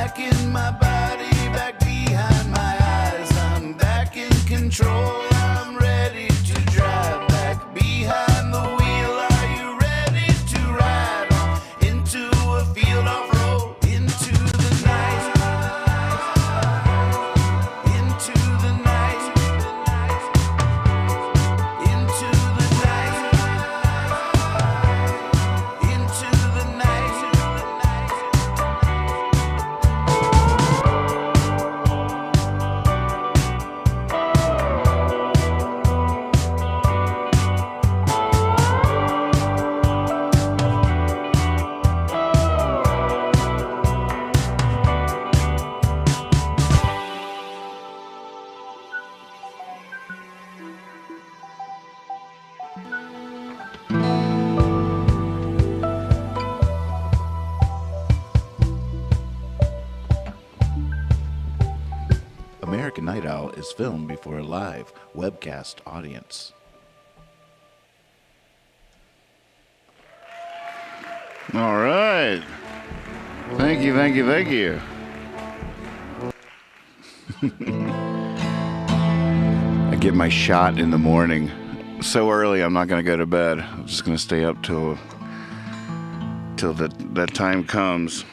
back in my body, back behind my eyes. I'm back in control, I'm ready to drive. Back behind the wheel, are you ready to ride on into a field of road, into the night, into the night, into the night, into the night. American Night Owl is filmed before a live webcast audience. All right. Thank you, thank you, thank you. I get my shot in the morning. So early, I'm not going to go to bed. I'm just going to stay up till that time comes.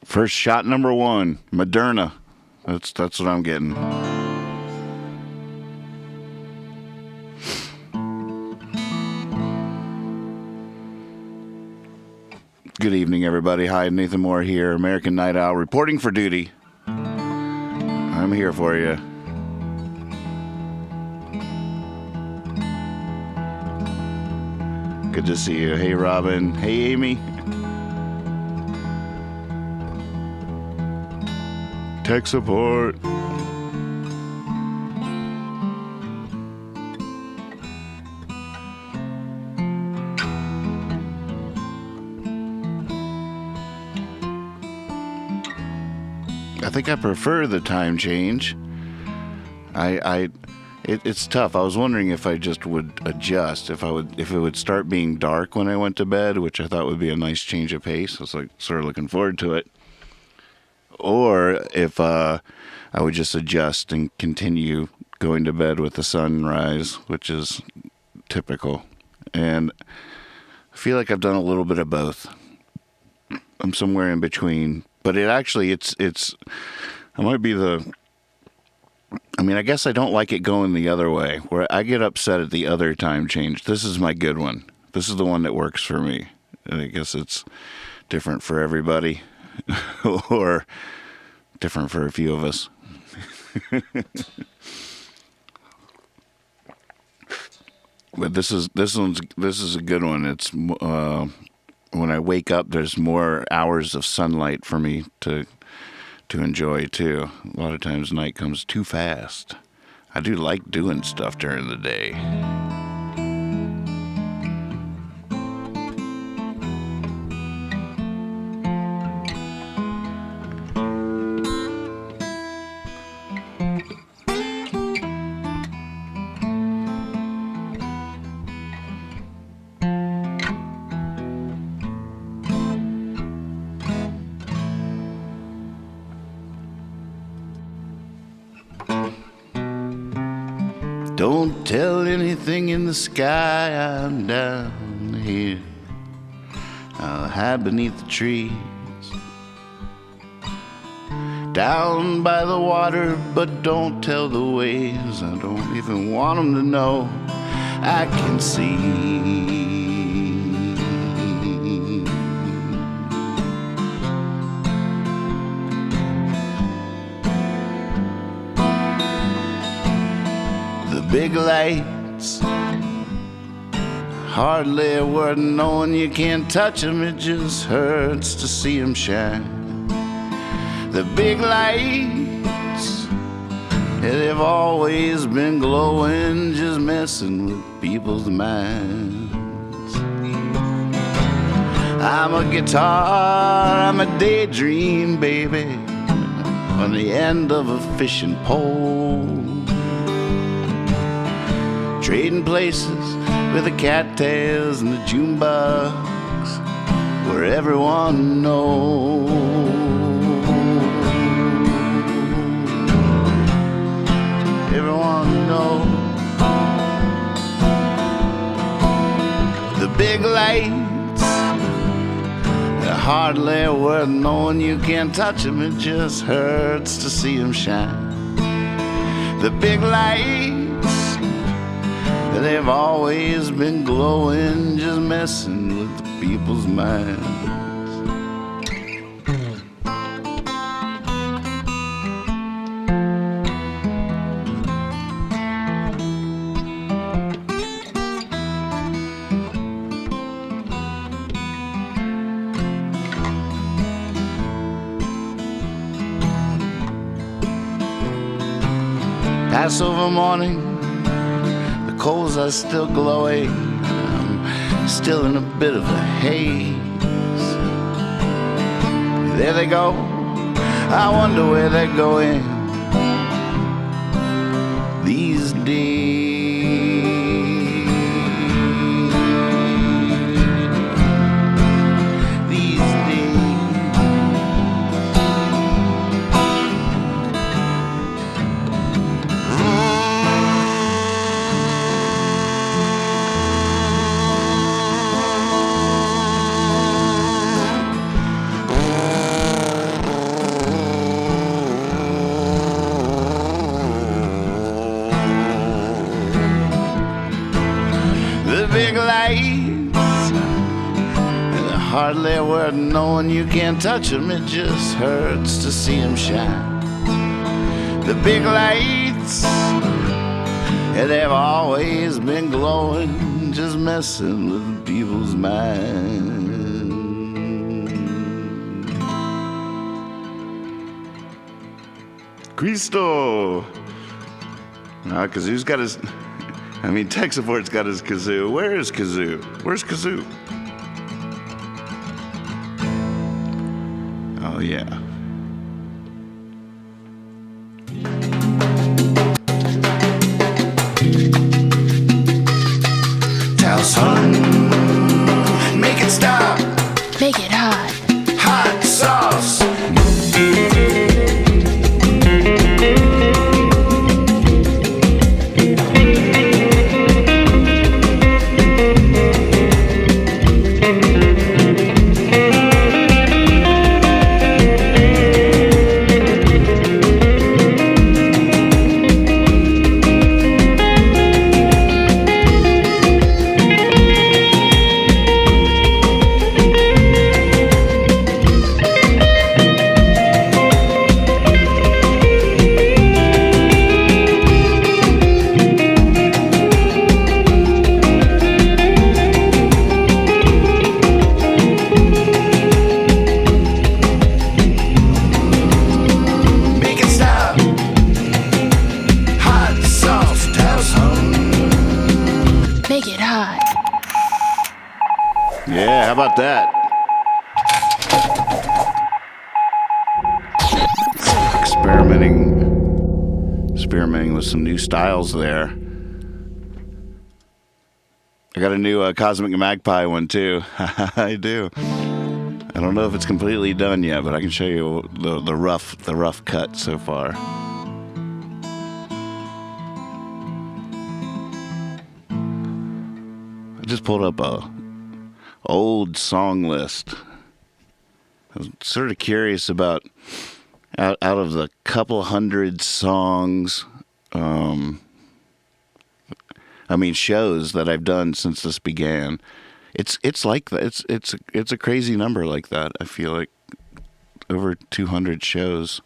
First shot number 1, Moderna. That's what I'm getting. Good evening, everybody. Hi, Nathan Moore here, American Night Owl, reporting for duty. I'm here for you. Good to see you. Hey, Robin. Hey, Amy. Tech support. I think I prefer the time change. It's tough. I was wondering if I just would adjust, if it would start being dark when I went to bed, which I thought would be a nice change of pace. I was like sort of looking forward to it. Or if I would just adjust and continue going to bed with the sunrise, which is typical. And I feel like I've done a little bit of both. I'm somewhere in between. But I might be I guess I don't like it going the other way, where I get upset at the other time change. This is my good one. This is the one that works for me. And I guess it's different for everybody. Or different for a few of us. But this is a good one. It's when I wake up, there's more hours of sunlight for me to enjoy too. A lot of times night comes too fast. I do like doing stuff during the day. Don't tell anything in the sky, I'm down here. I'll hide beneath the trees, down by the water, but don't tell the waves. I don't even want them to know I can see. Big lights, hardly a word knowing you can't touch them. It just hurts to see them shine. The big lights, they've always been glowing, just messing with people's minds. I'm a guitar, I'm a daydream, baby, on the end of a fishing pole, trading places with the cattails and the jukebox, where everyone knows. Everyone knows. The big lights, they're hardly worth knowing. You can't touch them, it just hurts to see them shine. The big lights, they've always been glowing, just messing with the people's minds. Passover morning, the coals are still glowing. I'm still in a bit of a haze. There they go, I wonder where they're going these days. Big lights, they're hardly worth knowing. You can't touch them, it just hurts to see them shine. The big lights, yeah, they've always been glowing, just messing with people's minds. Cristo! Now, Kazoo's got his... tech support's got his kazoo. Where is Kazoo? Where's Kazoo? Oh, yeah. Tell son, make it stop. Make it hot. Hot sauce. Make it hot. Yeah, how about that? Experimenting with some new styles there. I got a new Cosmic Magpie one too. I do. I don't know if it's completely done yet, but I can show you the rough cut so far. I just pulled up a old song list. I was sort of curious about out of the couple hundred songs, shows that I've done since this began. It's like that. It's a crazy number like that. I feel like over 200 shows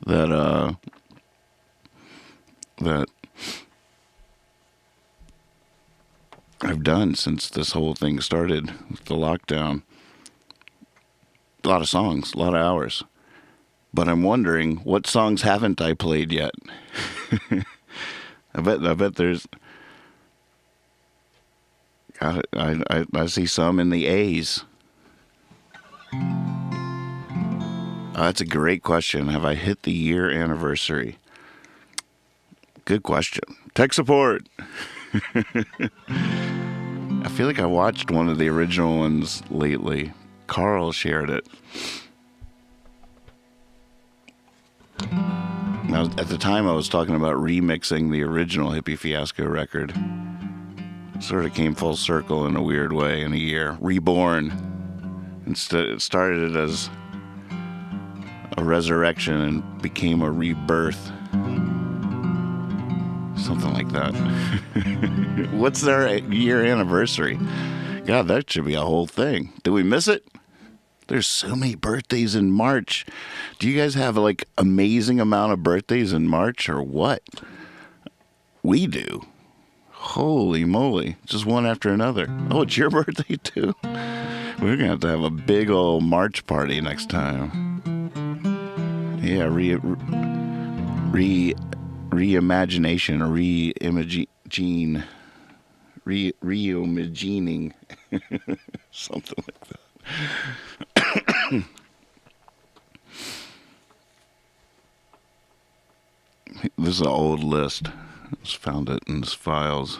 that I've done since this whole thing started with the lockdown. A lot of songs, a lot of hours. But I'm wondering, what songs haven't I played yet? I bet there's... God, I see some in the A's. That's a great question. Have I hit the year anniversary? Good question. Tech support. I feel like I watched one of the original ones lately, Carl shared it. Now, at the time, I was talking about remixing the original Hippie Fiasco record. Sort of came full circle in a weird way in a year. Reborn. Instead, it started as a resurrection and became a rebirth. Something like that. What's their year anniversary? God, that should be a whole thing. Did we miss it? There's so many birthdays in March. Do you guys have like amazing amount of birthdays in March or what? We do. Holy moly. Just one after another. Oh, it's your birthday too? We're going to have a big old March party next time. Yeah, reimagination, reimagining, something like that. This is an old list. I just found it in his files.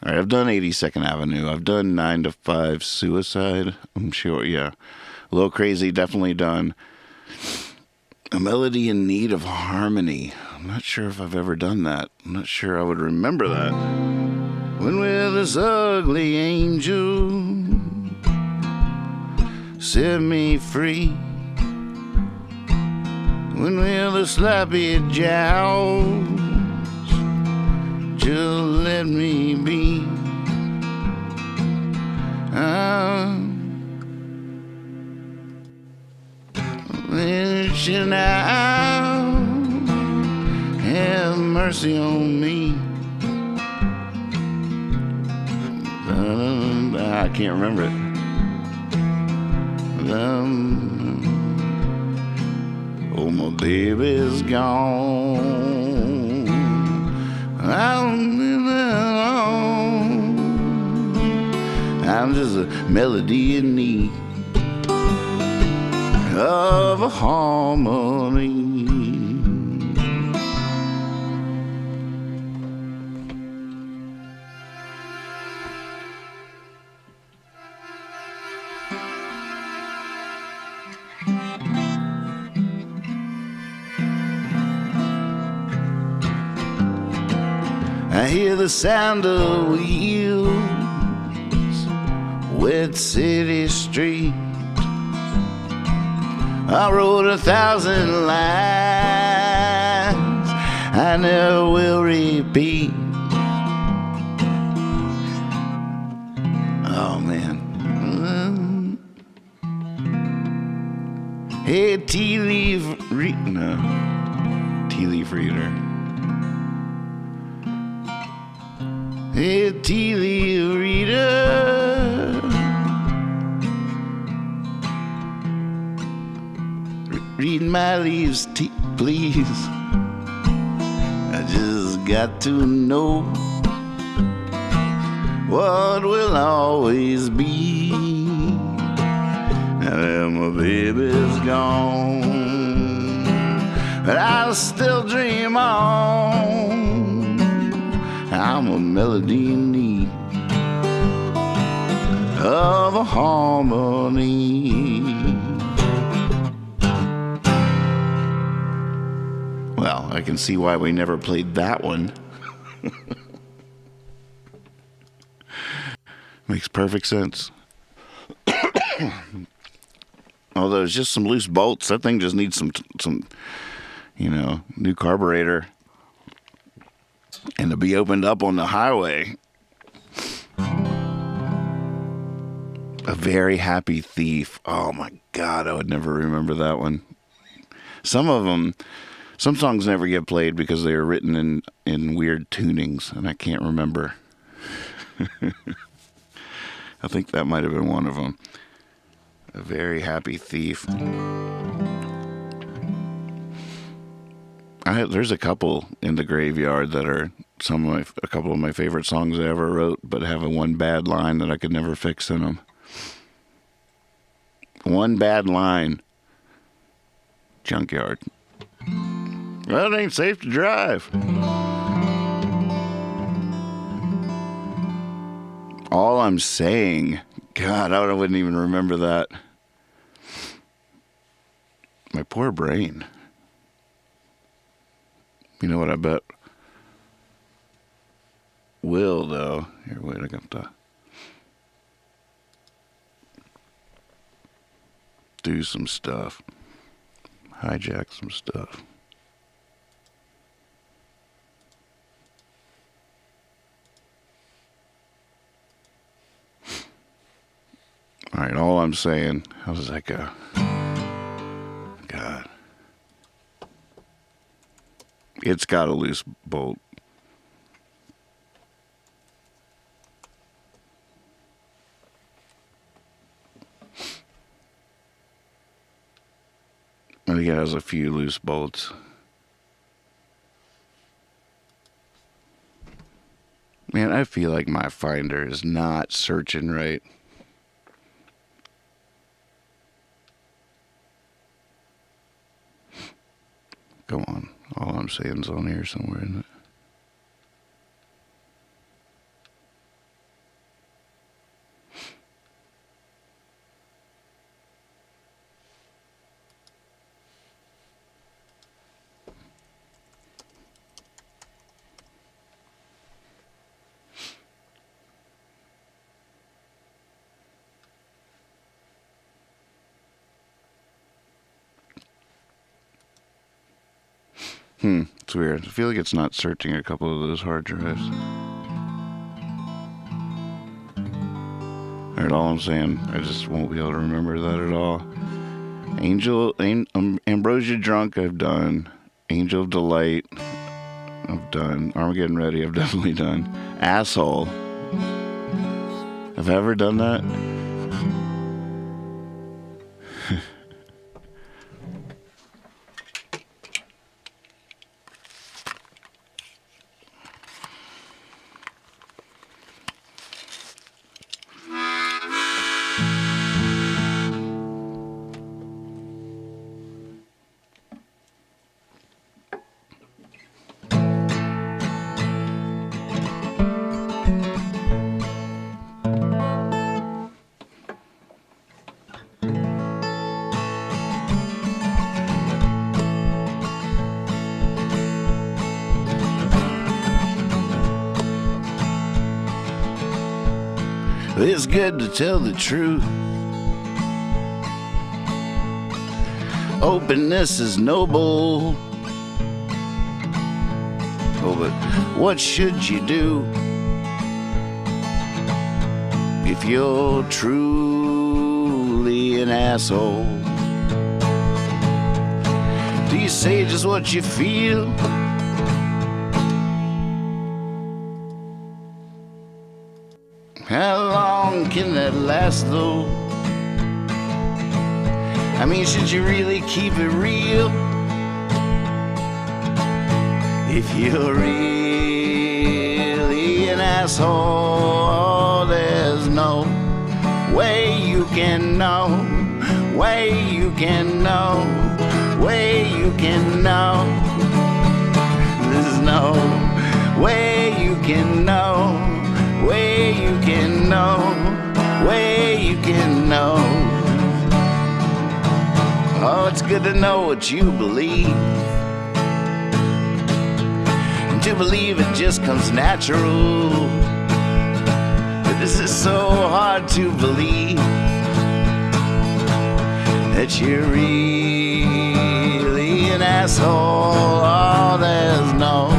All right, I've done 82nd Avenue. I've done 9 to 5 Suicide. I'm sure, yeah. A little crazy, definitely done. A Melody in Need of Harmony. I'm not sure if I've ever done that. I'm not sure I would remember that. When will this ugly angel set me free? When will the sloppy jowls just let me be? Wishing now have mercy on me. I can't remember it. Oh, my baby's gone. I'm just a melody in need of a harmony. I hear the sound of wheels, wet city street. I wrote 1,000 lines I never will repeat. Oh man. Hey, tea leaf reader. Hey, tea leaf reader. Read my leaves, please. I just got to know what will always be. Now my baby's gone, but I'll still dream on. I'm a melody in need of a harmony. Well, I can see why we never played that one. Makes perfect sense. Although it's just some loose bolts. That thing just needs some, new carburetor. And to be opened up on the highway. A Very Happy Thief. Oh my God, I would never remember that one. Some songs never get played because they are written in weird tunings, and I can't remember. I think that might have been one of them. A Very Happy Thief. There's a couple in the graveyard that are a couple of my favorite songs I ever wrote, but have one bad line that I could never fix in them. One bad line. Junkyard. Well, it ain't safe to drive. All I'm saying, God, I wouldn't even remember that. My poor brain. You know what I bet will, though? Here, wait, I got to do some stuff. Hijack some stuff. All right, all I'm saying, how does that go? God. It's got a loose bolt. I think it has a few loose bolts. Man, I feel like my finder is not searching right. Come on. All I'm saying is on here somewhere, isn't it? It's weird. I feel like it's not searching a couple of those hard drives. Alright, all I'm saying, I just won't be able to remember that at all. Ambrosia Drunk, I've done. Angel of Delight, I've done. Armageddon Ready, I've definitely done. Asshole. Have I ever done that? It's good to tell the truth. Openness is noble. Oh, but what should you do if you're truly an asshole? Do you say just what you feel? How long can that last though? I mean, should you really keep it real? If you're really an asshole, there's no way you can know, way you can know, way you can know. There's no way you can know, way you can know, way you can know. Oh, it's good to know what you believe. And to believe it just comes natural. But this is so hard to believe that you're really an asshole. Oh, there's no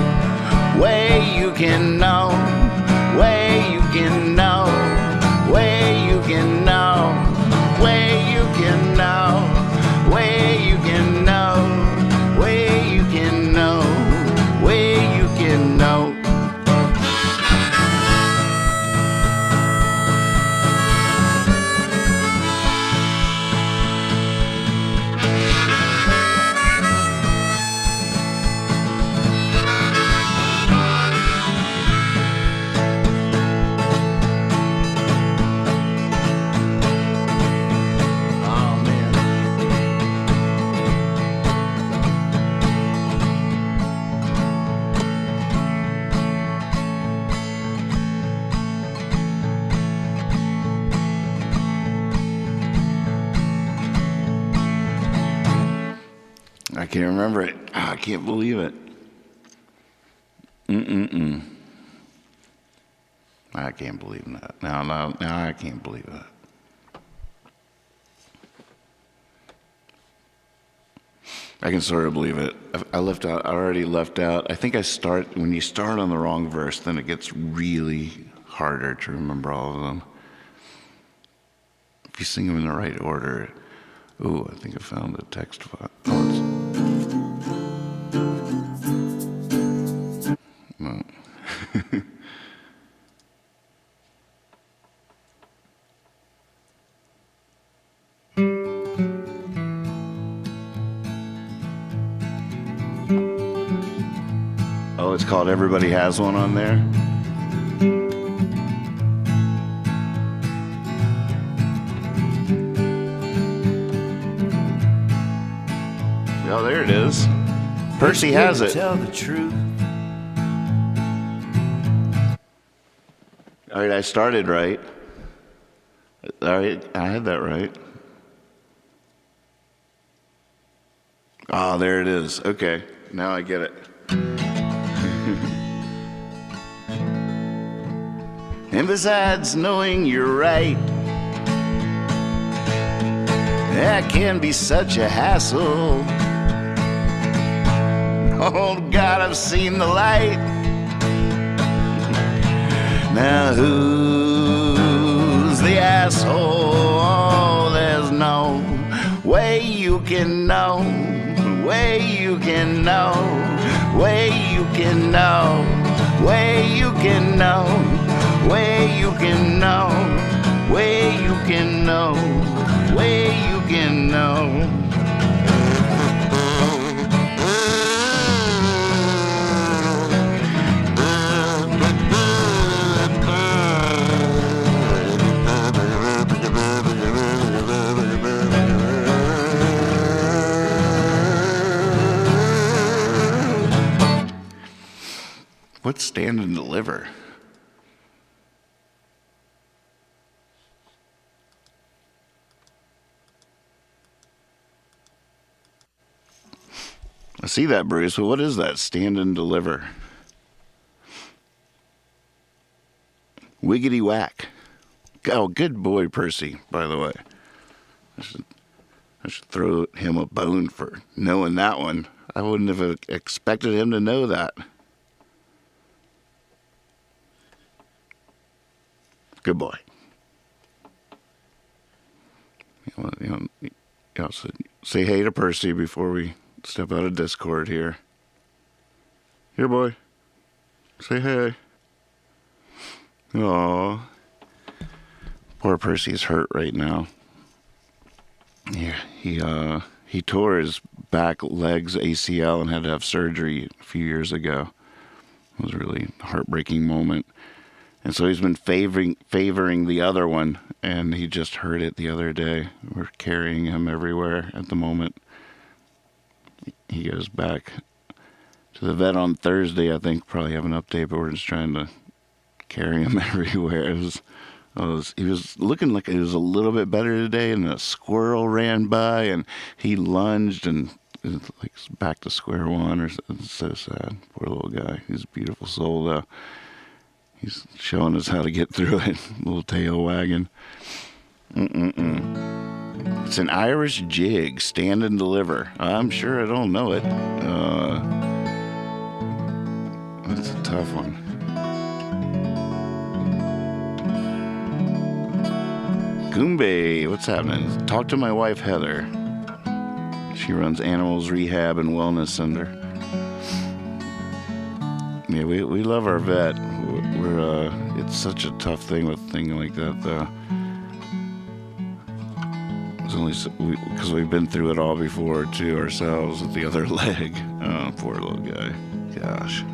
way you can know, way you can know, way you can know, way you can know, way you can know, way you can know, way you can know. I can't remember it. I can't believe it. I can't believe that. Now I can't believe that. I can sort of believe it. I already left out. I think when you start on the wrong verse, then it gets really harder to remember all of them. If you sing them in the right order. Ooh, I think I found the text file. No. Oh, it's called Everybody Has One on there? Oh, there it is. Percy has it. Tell the truth. All right, I started right. All right, I had that right. Oh, there it is. Okay, now I get it. And besides knowing you're right, that can be such a hassle. Oh God, I've seen the light. Now who's the asshole? Oh, there's no way you can know. Way you can know. Way you can know. Way you can know. Way you can know. Way you can know. Way you can know. What's stand and deliver? I see that, Bruce, but what is that? Stand and deliver. Wiggity whack. Oh, good boy, Percy, by the way. I should throw him a bone for knowing that one. I wouldn't have expected him to know that. Good boy. So say hey to Percy before we step out of Discord here. Here, boy. Say hey. Aw. Poor Percy's hurt right now. Yeah, he tore his back legs ACL and had to have surgery a few years ago. It was a really heartbreaking moment. And so he's been favoring the other one, and he just hurt it the other day. We're carrying him everywhere at the moment. He goes back to the vet on Thursday, I think. Probably have an update, but we're just trying to carry him everywhere. He was looking like it was a little bit better today, and a squirrel ran by, and he lunged, and it was like back to square one. It's so sad. Poor little guy. He's a beautiful soul, though. He's showing us how to get through it. Little tail wagging. It's an Irish jig. Stand and deliver. I'm sure I don't know it. That's a tough one. Goombay, what's happening? Talk to my wife, Heather. She runs Animals Rehab and Wellness Center. Yeah, we love our vet. It's such a tough thing with a thing like that, though. It's only because we've been through it all before, too, ourselves with the other leg. Oh, poor little guy. Gosh.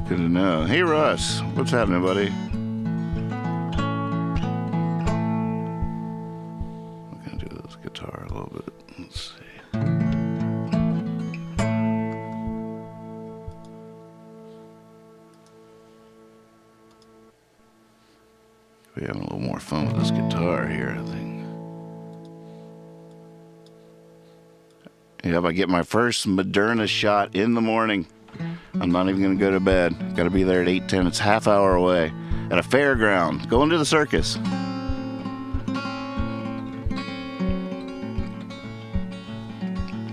Good to know. Hey, Russ. What's happening, buddy? We're going to do this guitar a little We're having a little more fun with this guitar here, I think. Yep, I get my first Moderna shot in the morning. I'm not even going to go to bed. Got to be there at 8:10. It's half hour away at a fairground. Going to the circus.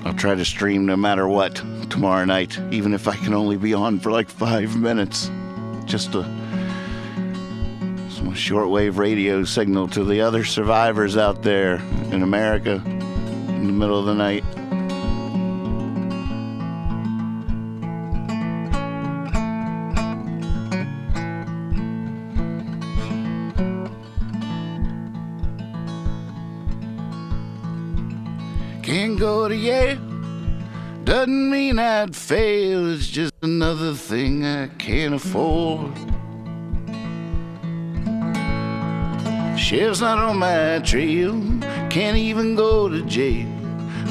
I'll try to stream no matter what tomorrow night, even if I can only be on for like 5 minutes. Just some shortwave radio signal to the other survivors out there in America in the middle of the night. Can't go to Yale, doesn't mean I'd fail. It's just another thing I can't afford. Sheriff's not on my trail, can't even go to jail.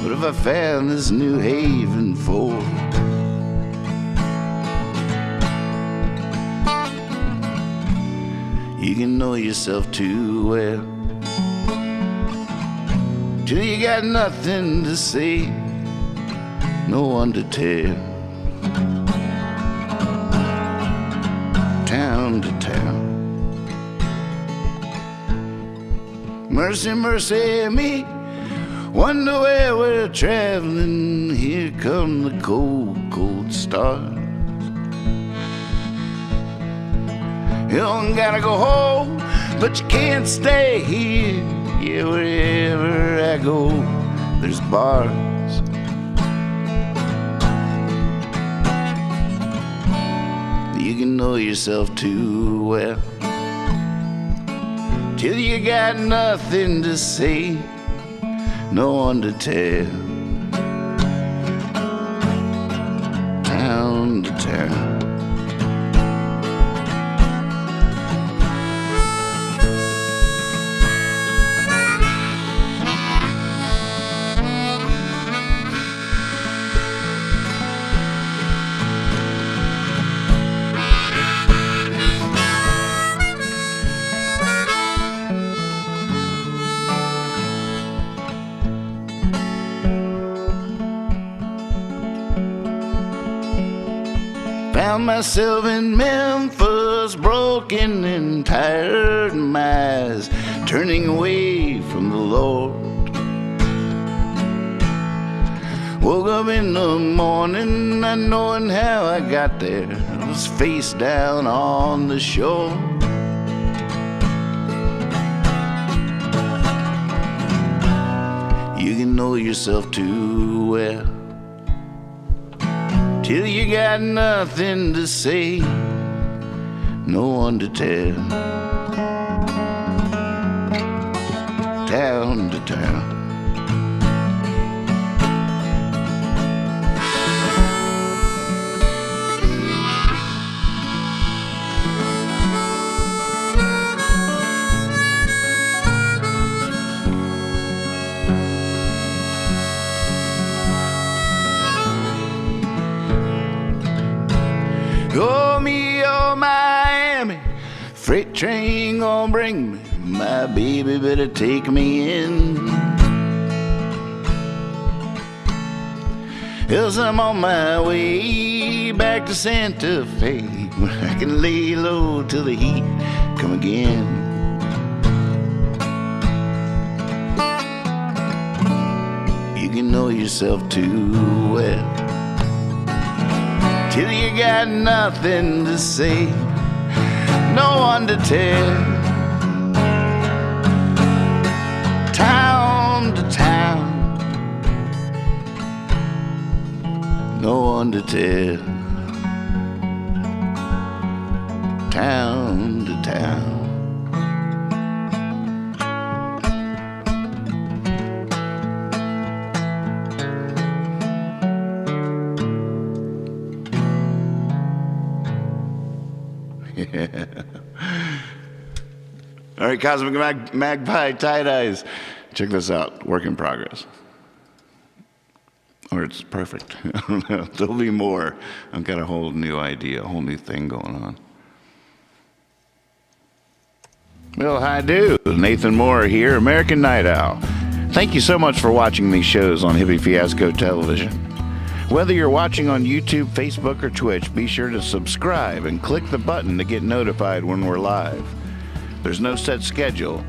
What if I found this New Haven Ford? You can know yourself too well till you got nothing to say, no one to tell. Town to town. Mercy, mercy me, wonder where we're traveling. Here come the cold, cold stars. You don't gotta go home, but you can't stay here. Yeah, wherever I go, there's bars. You can know yourself too well till you got nothing to say, no one to tell. Town to town. Found myself in Memphis, broken and tired, my eyes turning away from the Lord. Woke up in the morning, not knowing how I got there. I was face down on the shore. You can know yourself too well till you got nothing to say, no one to tell. Town to town. Oh, me, oh, Miami, freight train gonna bring me. My baby better take me in. Else I'm on my way back to Santa Fe, where I can lay low till the heat come again. You can know yourself too well till you got nothing to say, no one to tell. Town to town, no one to tell. Town to town. All right, Cosmic Magpie Tie-Dyes. Check this out. Work in progress. Or it's perfect. I don't know. There'll be more. I've got a whole new idea, a whole new thing going on. Well, hi do. Nathan Moore here, American Night Owl. Thank you so much for watching these shows on Hippie Fiasco Television. Whether you're watching on YouTube, Facebook, or Twitch, be sure to subscribe and click the button to get notified when we're live. There's no set schedule,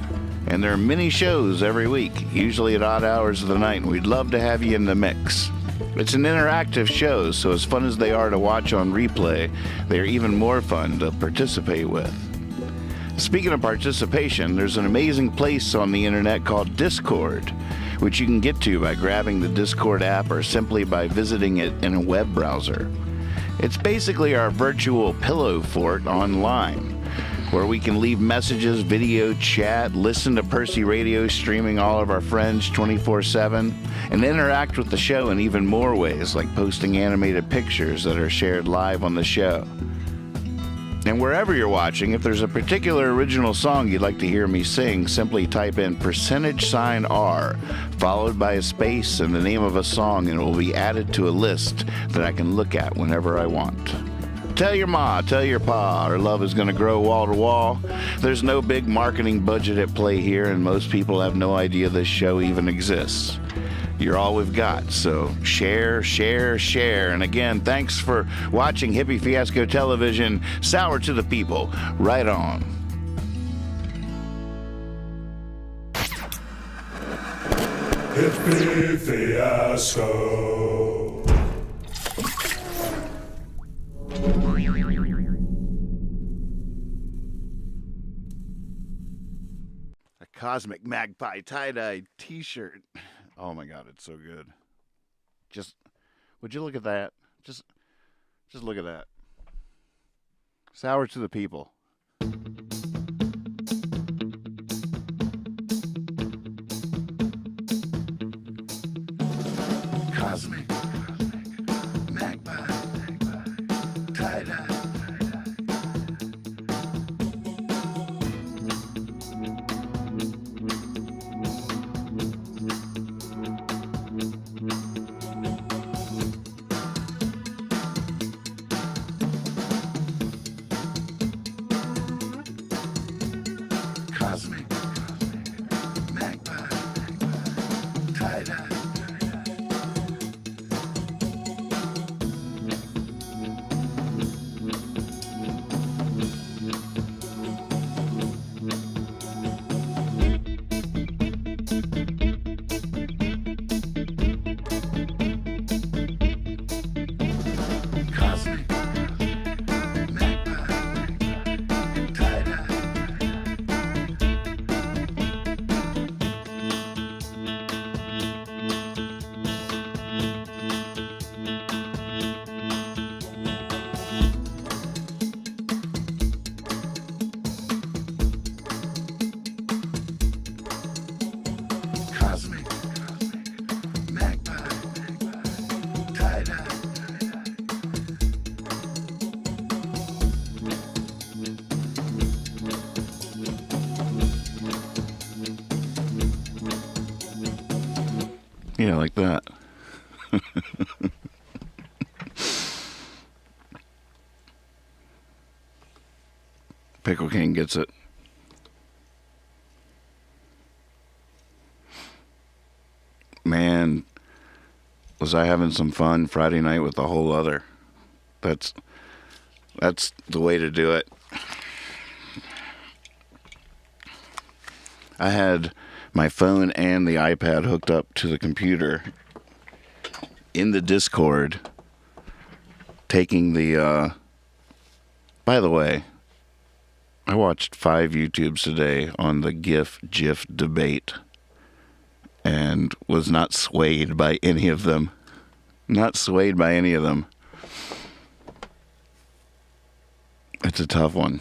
and there are many shows every week, usually at odd hours of the night, and we'd love to have you in the mix. It's an interactive show, so as fun as they are to watch on replay, they are even more fun to participate with. Speaking of participation, there's an amazing place on the internet called Discord, which you can get to by grabbing the Discord app or simply by visiting it in a web browser. It's basically our virtual pillow fort online, where we can leave messages, video chat, listen to Percy Radio streaming all of our friends 24/7, and interact with the show in even more ways, like posting animated pictures that are shared live on the show. And wherever you're watching, if there's a particular original song you'd like to hear me sing, simply type in $R, followed by a space and the name of a song, and it will be added to a list that I can look at whenever I want. Tell your ma, tell your pa, our love is going to grow wall to wall. There's no big marketing budget at play here, and most people have no idea this show even exists. You're all we've got, so share, share, share. And again, thanks for watching Hippie Fiasco Television. Sour to the people. Right on. Hippie Fiasco. A Cosmic Magpie tie-dye t-shirt. Oh my God, it's so good. Would you look at that? Just look at that. Sour to the people. Cosmic Magpie tie-dye. Cosmic Magpie tie-dye. Cosmic Magpie tie-dye. Cosmic Magpie tie-dye. Yeah, like that. Pickle King gets it. Man, was I having some fun Friday night with the whole other. That's the way to do it. I had my phone and the iPad hooked up to the computer in the Discord, taking the, by the way, I watched 5 YouTubes today on the GIF debate and was not swayed by any of them. Not swayed by any of them. It's a tough one.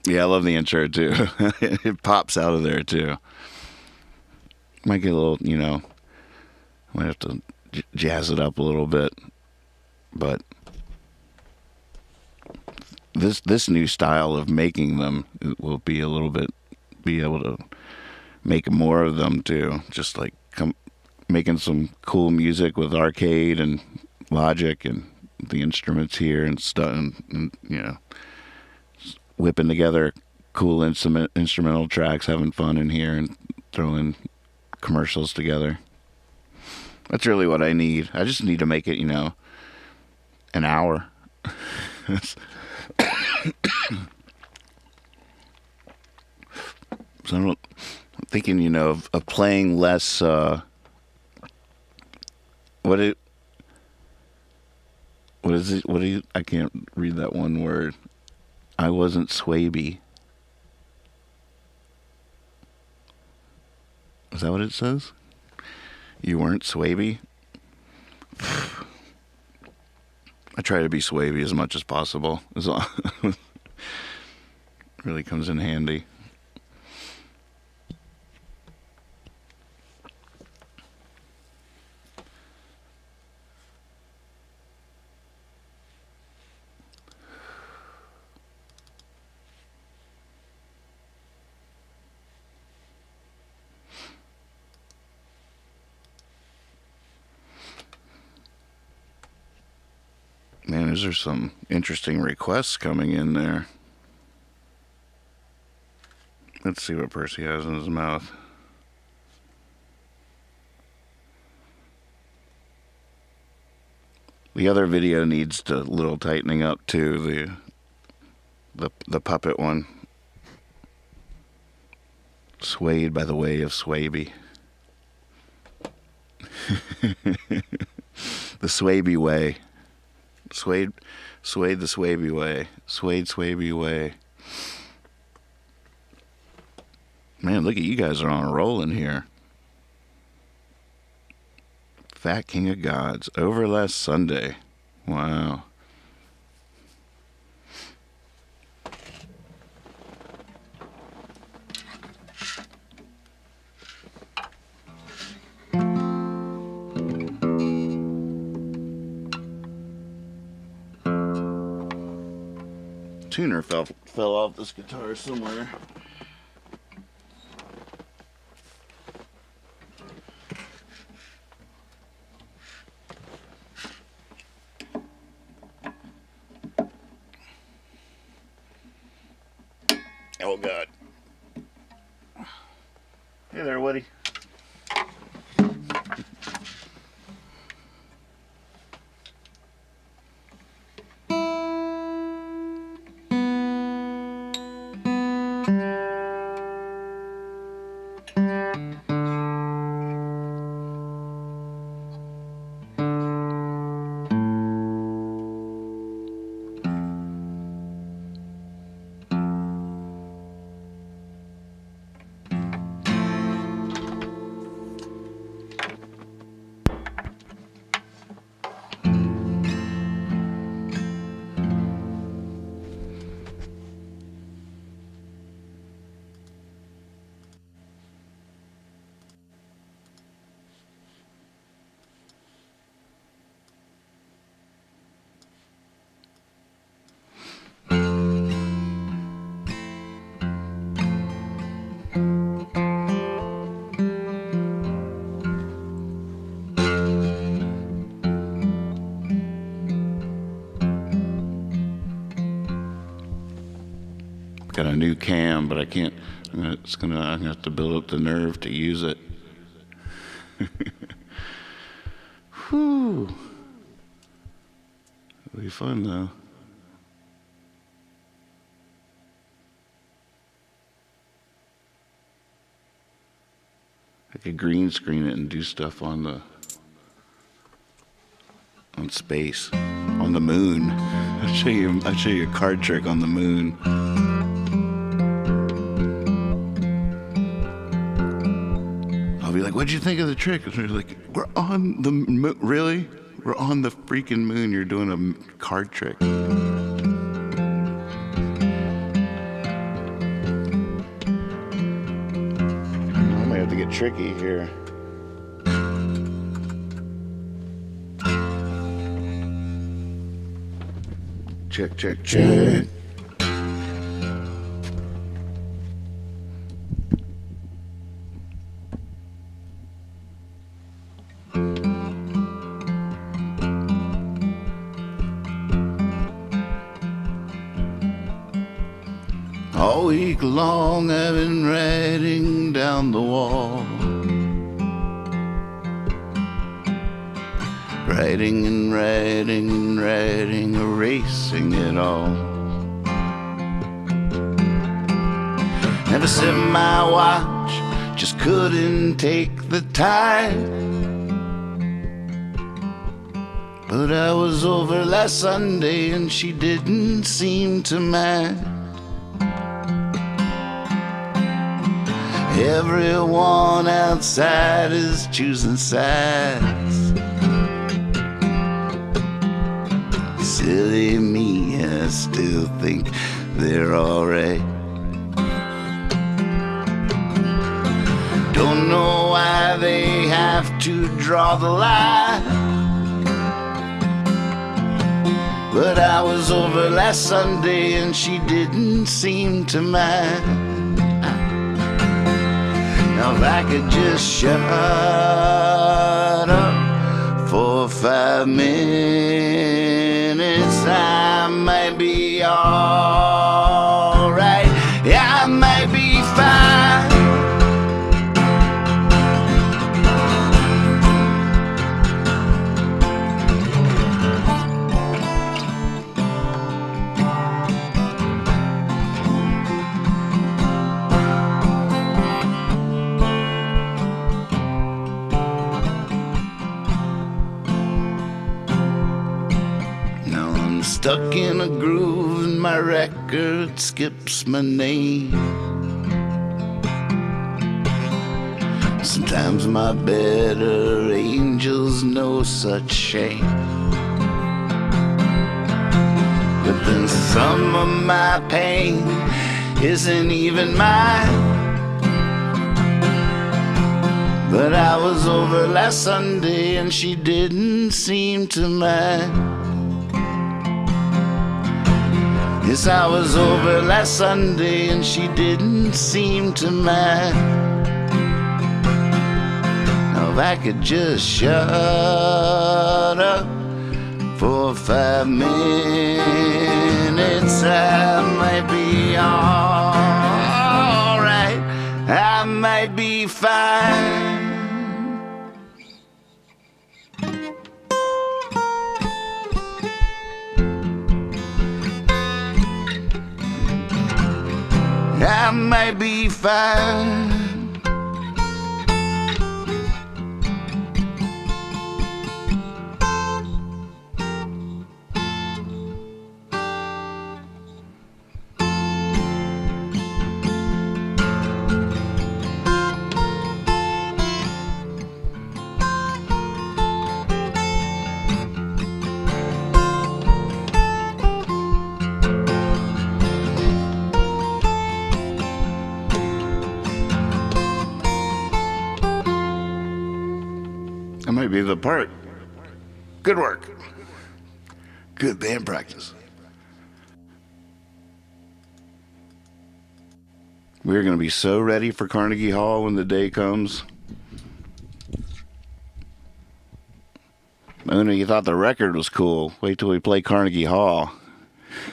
Yeah, I love the intro too. It pops out of there too. Might get a little, might have to jazz it up a little bit. But this new style of making them will be able to make more of them too. Just like making some cool music with arcade and Logic and the instruments here and stuff, and whipping together cool instrumental tracks, having fun in here, and throwing commercials together. That's really what I need. I just need to make it, an hour. So I'm thinking, of playing less. What is it? What do you? I can't read that one word. I wasn't swaby. Is that what it says? You weren't swaby? I try to be swaby as much as possible. As long really comes in handy. Man, is there some interesting requests coming in there? Let's see what Percy has in his mouth. The other video needs a little tightening up too. The puppet one. Swayed by the way of Swaby. The Swaby way. Swayed the Swaby way. Swayed Swaby way. Man, look at you guys are on a roll in here. Fat King of Gods. Over last Sunday. Wow. Tuner fell off this guitar somewhere. Oh God. Hey there, Woody. Got a new cam, but I can't. I'm gonna have to build up the nerve to use it. Whew. It'll be fun though. I could green screen it and do stuff on space, on the moon. I'll show you a card trick on the moon. Be like, what'd you think of the trick? And they're like, we're on the moon. Really? We're on the freaking moon. You're doing a card trick. I might have to get tricky here. Check, check, check. All week long I've been writing down the wall. Writing and writing and writing, erasing it all. Never set my watch, just couldn't take the time. But I was over last Sunday and she didn't seem to mind. Everyone outside is choosing sides. Silly me, I still think they're alright. Don't know why they have to draw the line, but I was over last Sunday and she didn't seem to mind. Now if I could just shut up for 5 minutes, I might be alright. Yeah, I might be fine. Stuck in a groove and my record skips my name. Sometimes my better angels know such shame. But then some of my pain isn't even mine. But I was over last Sunday and she didn't seem to mind. Yes, I was over last Sunday and she didn't seem to mind. Now if I could just shut up for 5 minutes, I might be alright. I might be fine. I might be fine. That might be the part. Good work. Good band practice. We're going to be so ready for Carnegie Hall when the day comes. Una, you thought the record was cool. Wait till we play Carnegie Hall.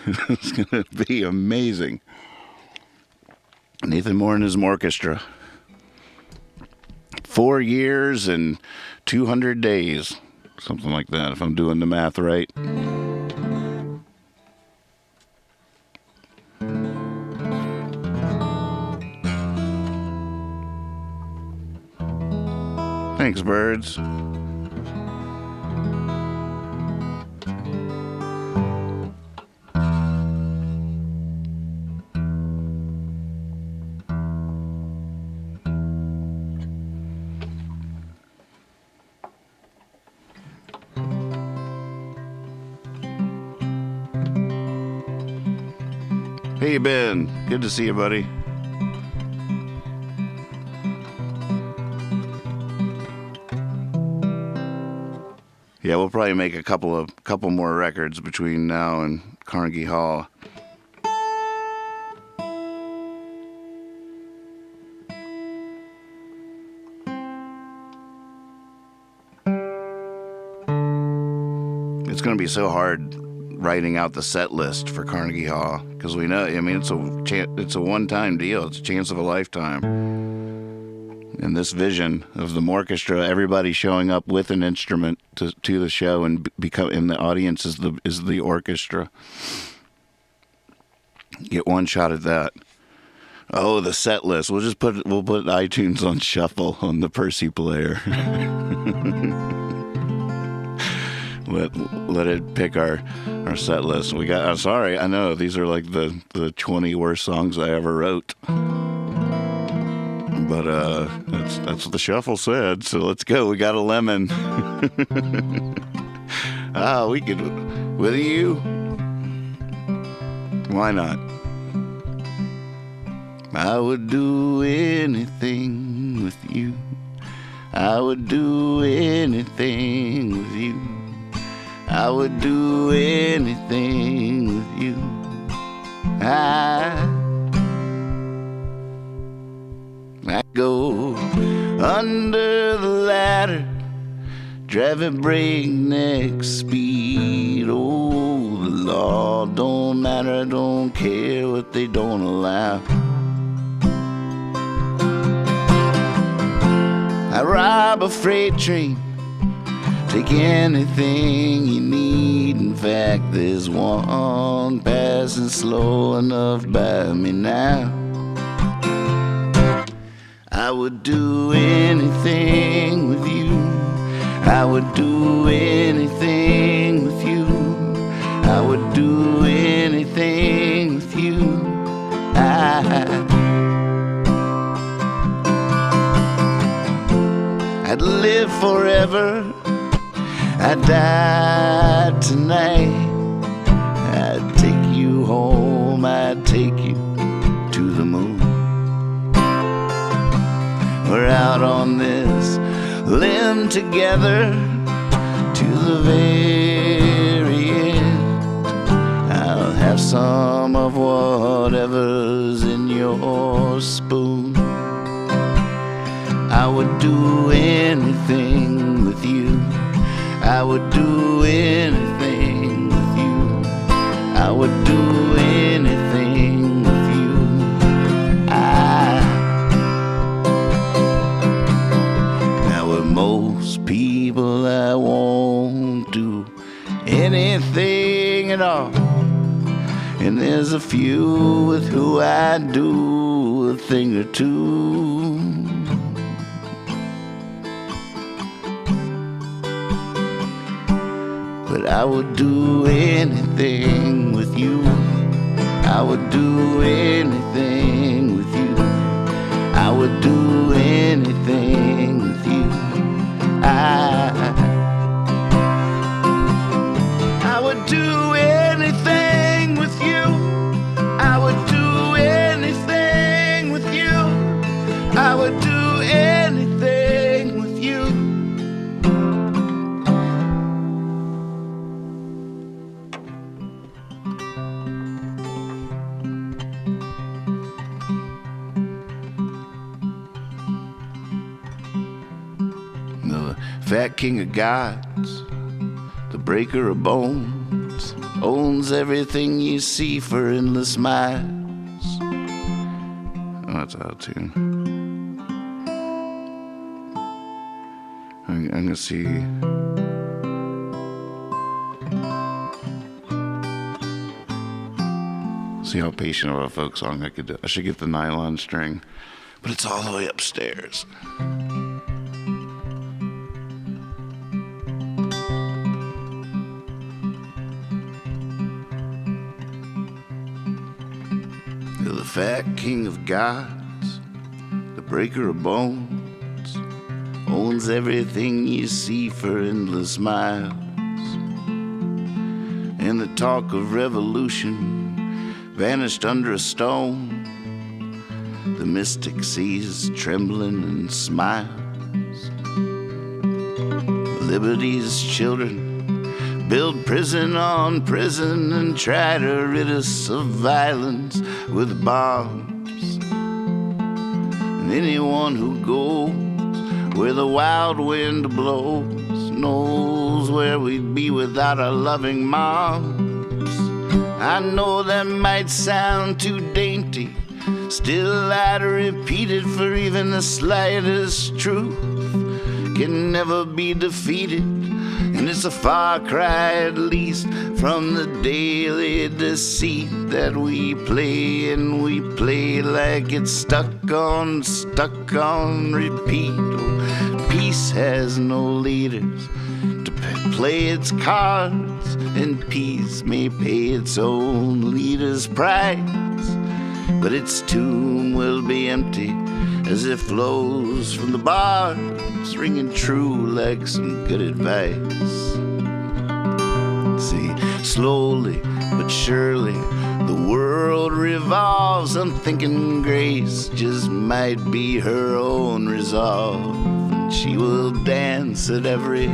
It's going to be amazing. Nathan Moore and his orchestra. 4 years and 200 days. Something like that, if I'm doing the math right. Thanks, birds. Hey, Ben. Good to see you, buddy. Yeah, we'll probably make a couple more records between now and Carnegie Hall. It's going to be so hard writing out the set list for Carnegie Hall, because we know, I mean, it's a one-time deal. It's a chance of a lifetime. And this vision of the orchestra, everybody showing up with an instrument to the show and the audience is the orchestra. Get one shot at that. Oh, the set list. We'll put iTunes on shuffle on the Percy player. Let it pick our set list. I'm sorry, I know these are like the 20 worst songs I ever wrote. But that's what the shuffle said. So let's go. We got a lemon. We could with you. Why not? I would do anything with you. I would do anything with you. I would do anything with you. I go under the ladder, driving breakneck speed. Oh, the law don't matter, I don't care what they don't allow. I rob a freight train, take anything you need. In fact, there's one passing slow enough by me now. I would do anything with you. I would do anything with you. I would do anything with you. I'd live forever. I'd die tonight. I'd take you home. I'd take you to the moon. We're out on this limb together to the very end. I'll have some of whatever's in your spoon. I would do anything with you. I would do anything with you. I would do anything with you. Now with most people I won't do anything at all. And there's a few with who I do a thing or two. But I would do anything with you. I would do anything with you. I would do anything with you. I would do anything with you. I would do anything with you. I would do anything with you. The fat king of gods, the breaker of bones, owns everything you see for endless miles. Oh, that's out of tune. I'm gonna see. See how patient of a folk song I could do. I should get the nylon string, but it's all the way upstairs. The fat king of gods, the breaker of bones, owns everything you see for endless miles. And the talk of revolution vanished under a stone. The mystic sees trembling and smiles. Liberty's children build prison on prison and try to rid us of violence with bombs. And anyone who goes where the wild wind blows knows where we'd be without our loving moms. I know that might sound too dainty, still I'd repeat it, for even the slightest truth can never be defeated. And it's a far cry at least from the daily deceit that we play, and we play like it's stuck on repeat. Oh, peace has no leaders to play its cards, and peace may pay its own leader's price, but its tomb will be empty as it flows from the bars, ringing true like some good advice. See, slowly but surely the world revolves. I'm thinking Grace just might be her own resolve, and she will dance at every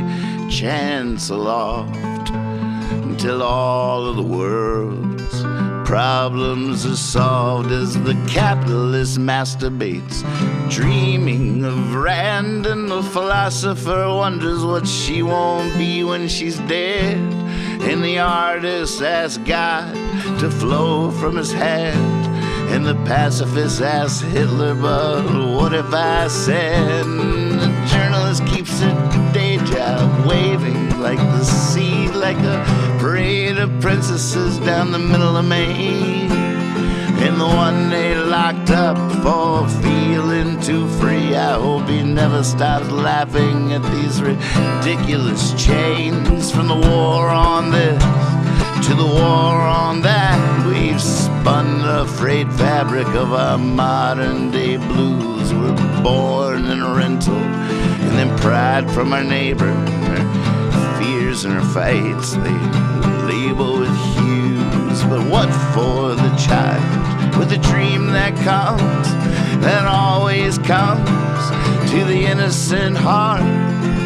chance aloft until all of the world's problems are solved, as the capitalist masturbates, dreaming of Rand, and the philosopher wonders what she won't be when she's dead, and the artist asks God to flow from his hand, and the pacifist asks Hitler, but what if I said? And the journalist keeps her day job waving like the sea, like a parade of princesses down the middle of Maine, and the one they locked up for feeling too free, I hope he never stops laughing at these ridiculous chains. From the war on this to the war on that, we've spun the frayed fabric of our modern day blues. We're born in a rental, and then pride from our neighbor, our fears and our fights they label with hues. But what for the child with a dream that comes, that always comes to the innocent heart,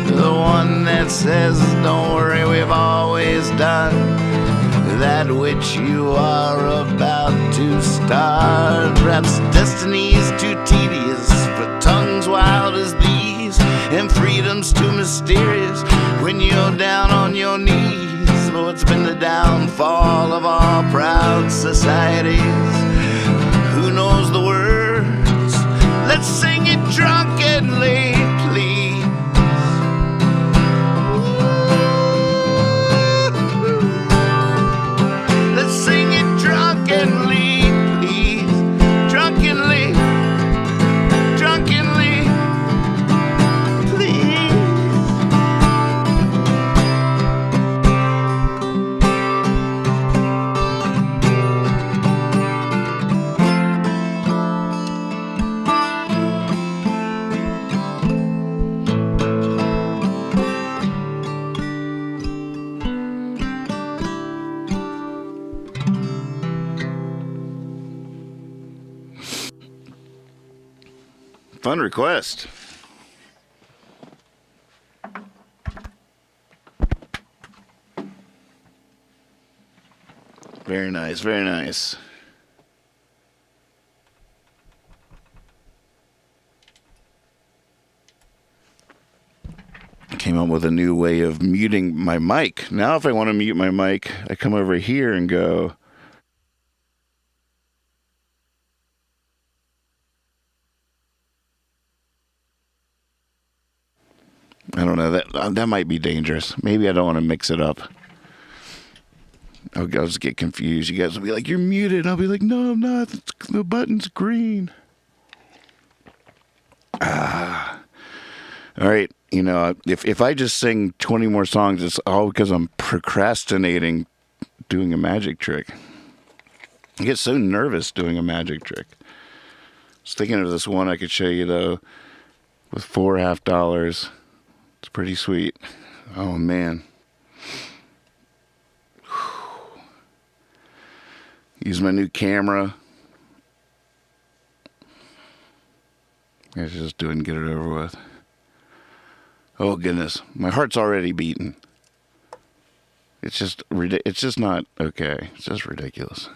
the one that says, don't worry, we've always done that which you are about to start. Perhaps destiny's too tedious for tongues wild as these, and freedom's too mysterious when you're down on your knees. Oh, it's been the downfall of all proud societies. Who knows the words? Let's sing it drunkenly, please. Let's sing it drunkenly, please. Drunkenly, drunkenly, please. Fun request. Very nice, very nice. Came up with a new way of muting my mic. Now if I want to mute my mic, I come over here and go, I don't know, that might be dangerous. Maybe I don't want to mix it up. I'll just get confused. You guys will be like, you're muted. I'll be like, no, I'm not. The button's green. All right. You know, if I just sing 20 more songs, it's all because I'm procrastinating doing a magic trick. I get so nervous doing a magic trick. I was thinking of this one I could show you, though, with $4.50. It's pretty sweet. Oh, man. Use my new camera. I should just do it and get it over with. Oh, goodness. My heart's already beating. It's just not okay. It's just ridiculous.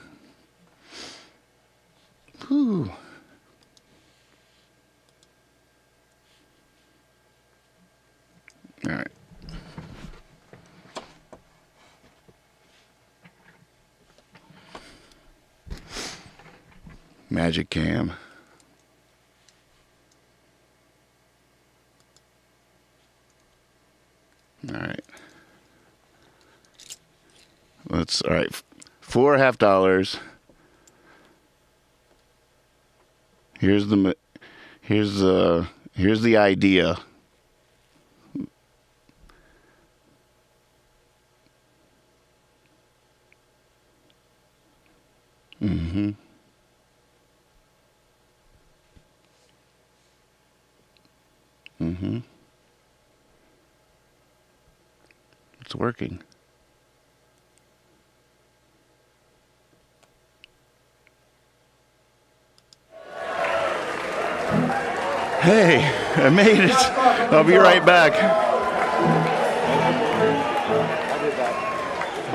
Whew. All right. Magic cam. All right. All right. $4.50. Here's the idea. Mm-hmm. Mm-hmm. It's working. Hey, I made it. I'll be right back.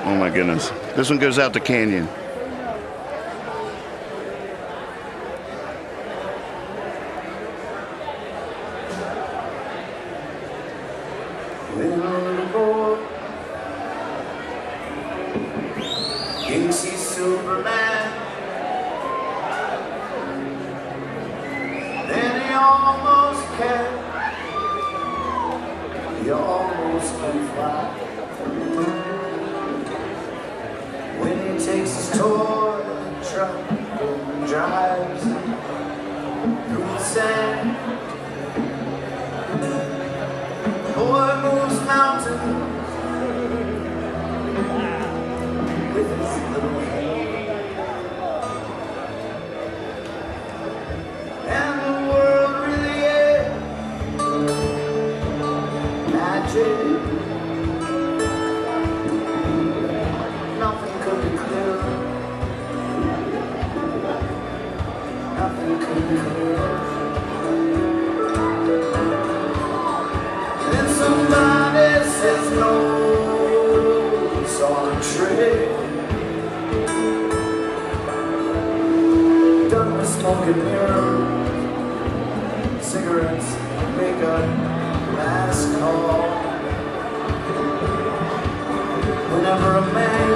Oh my goodness. This one goes out to Canyon. You see Superman, then he almost can. He almost can fly. When he takes his toy truck and drives through the sand, the boy moves mountains with his little hand. And the world really is magic. Nothing could be clearer. Nothing could be clearer. Then somebody says no, it's all a trick. Done with smoking mirrors, cigarettes, makeup, last call. Whenever a man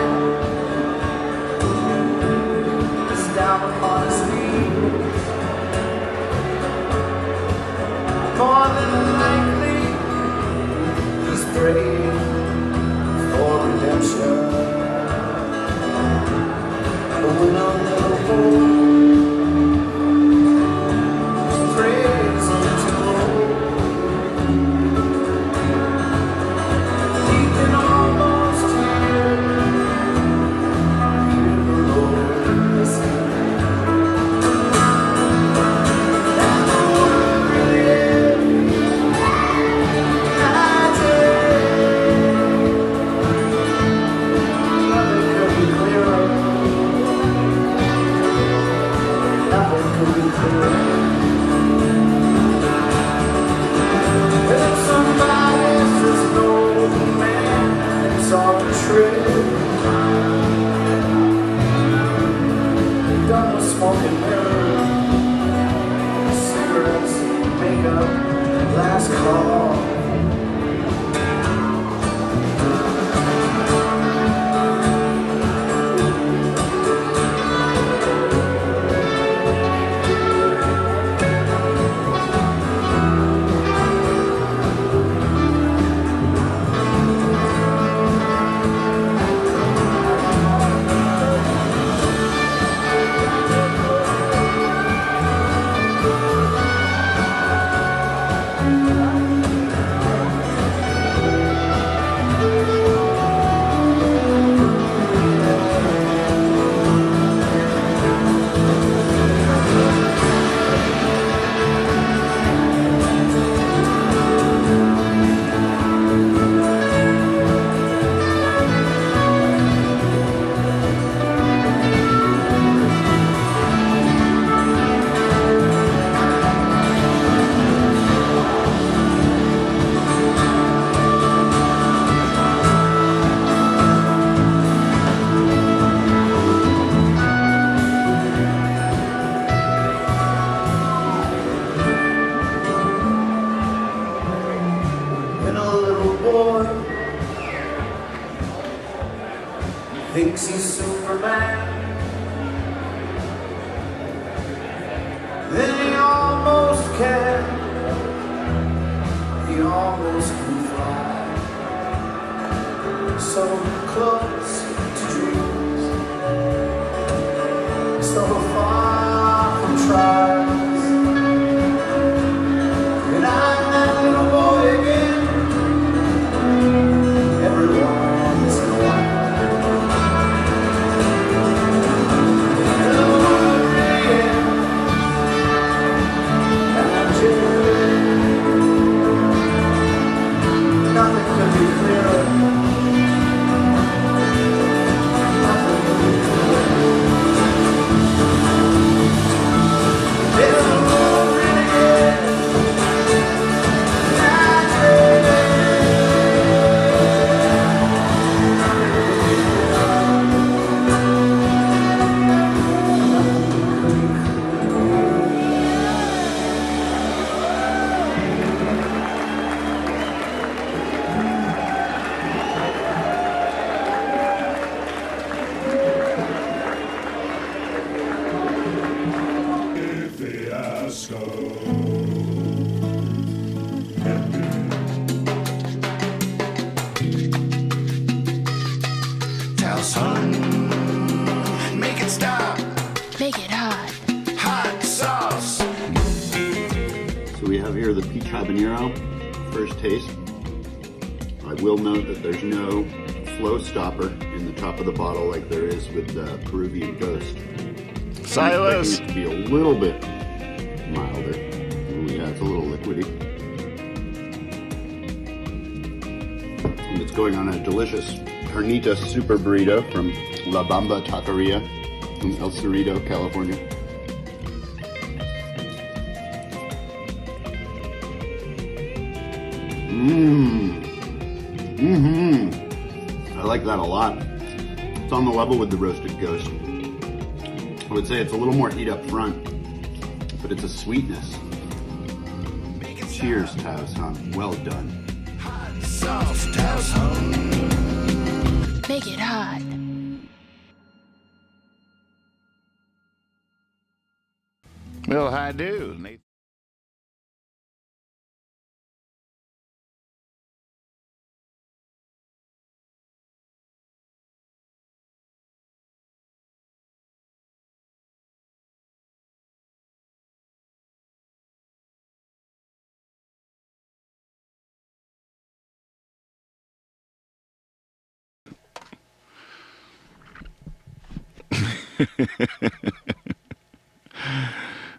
is down upon his knees, more than likely he's praying for redemption. But when a little boy prays unto he can almost hear the Lord sing. And the world really is magic. Nothing could be clearer. Nothing could be clearer. If somebody says no, man, it's all a trick. Done with smoking mirrors, cigarettes, makeup, last call. so close to dreams, so far from trials. And I'm that little boy again, every once in a while. And the world really ends, and I'm chilling. Nothing could be clearer. Tell son, make it stop. Make it hot. Hot sauce. So we have here the peach habanero, first taste. I will note that there's no flow stopper in the top of the bottle like there is with the Peruvian Ghost. Silas. I'm expecting it to be a little bit milder. Ooh, yeah, it's a little liquidy. And it's going on a delicious carnitas super burrito from La Bamba Taqueria in El Cerrito, California. I like that a lot. It's on the level with the roasted ghost. I would say it's a little more heat up front, but it's a sweetness. Cheers, Tao San. Well done. Hot sauce. Tell son. Make it hot. Well, I do. Nathan.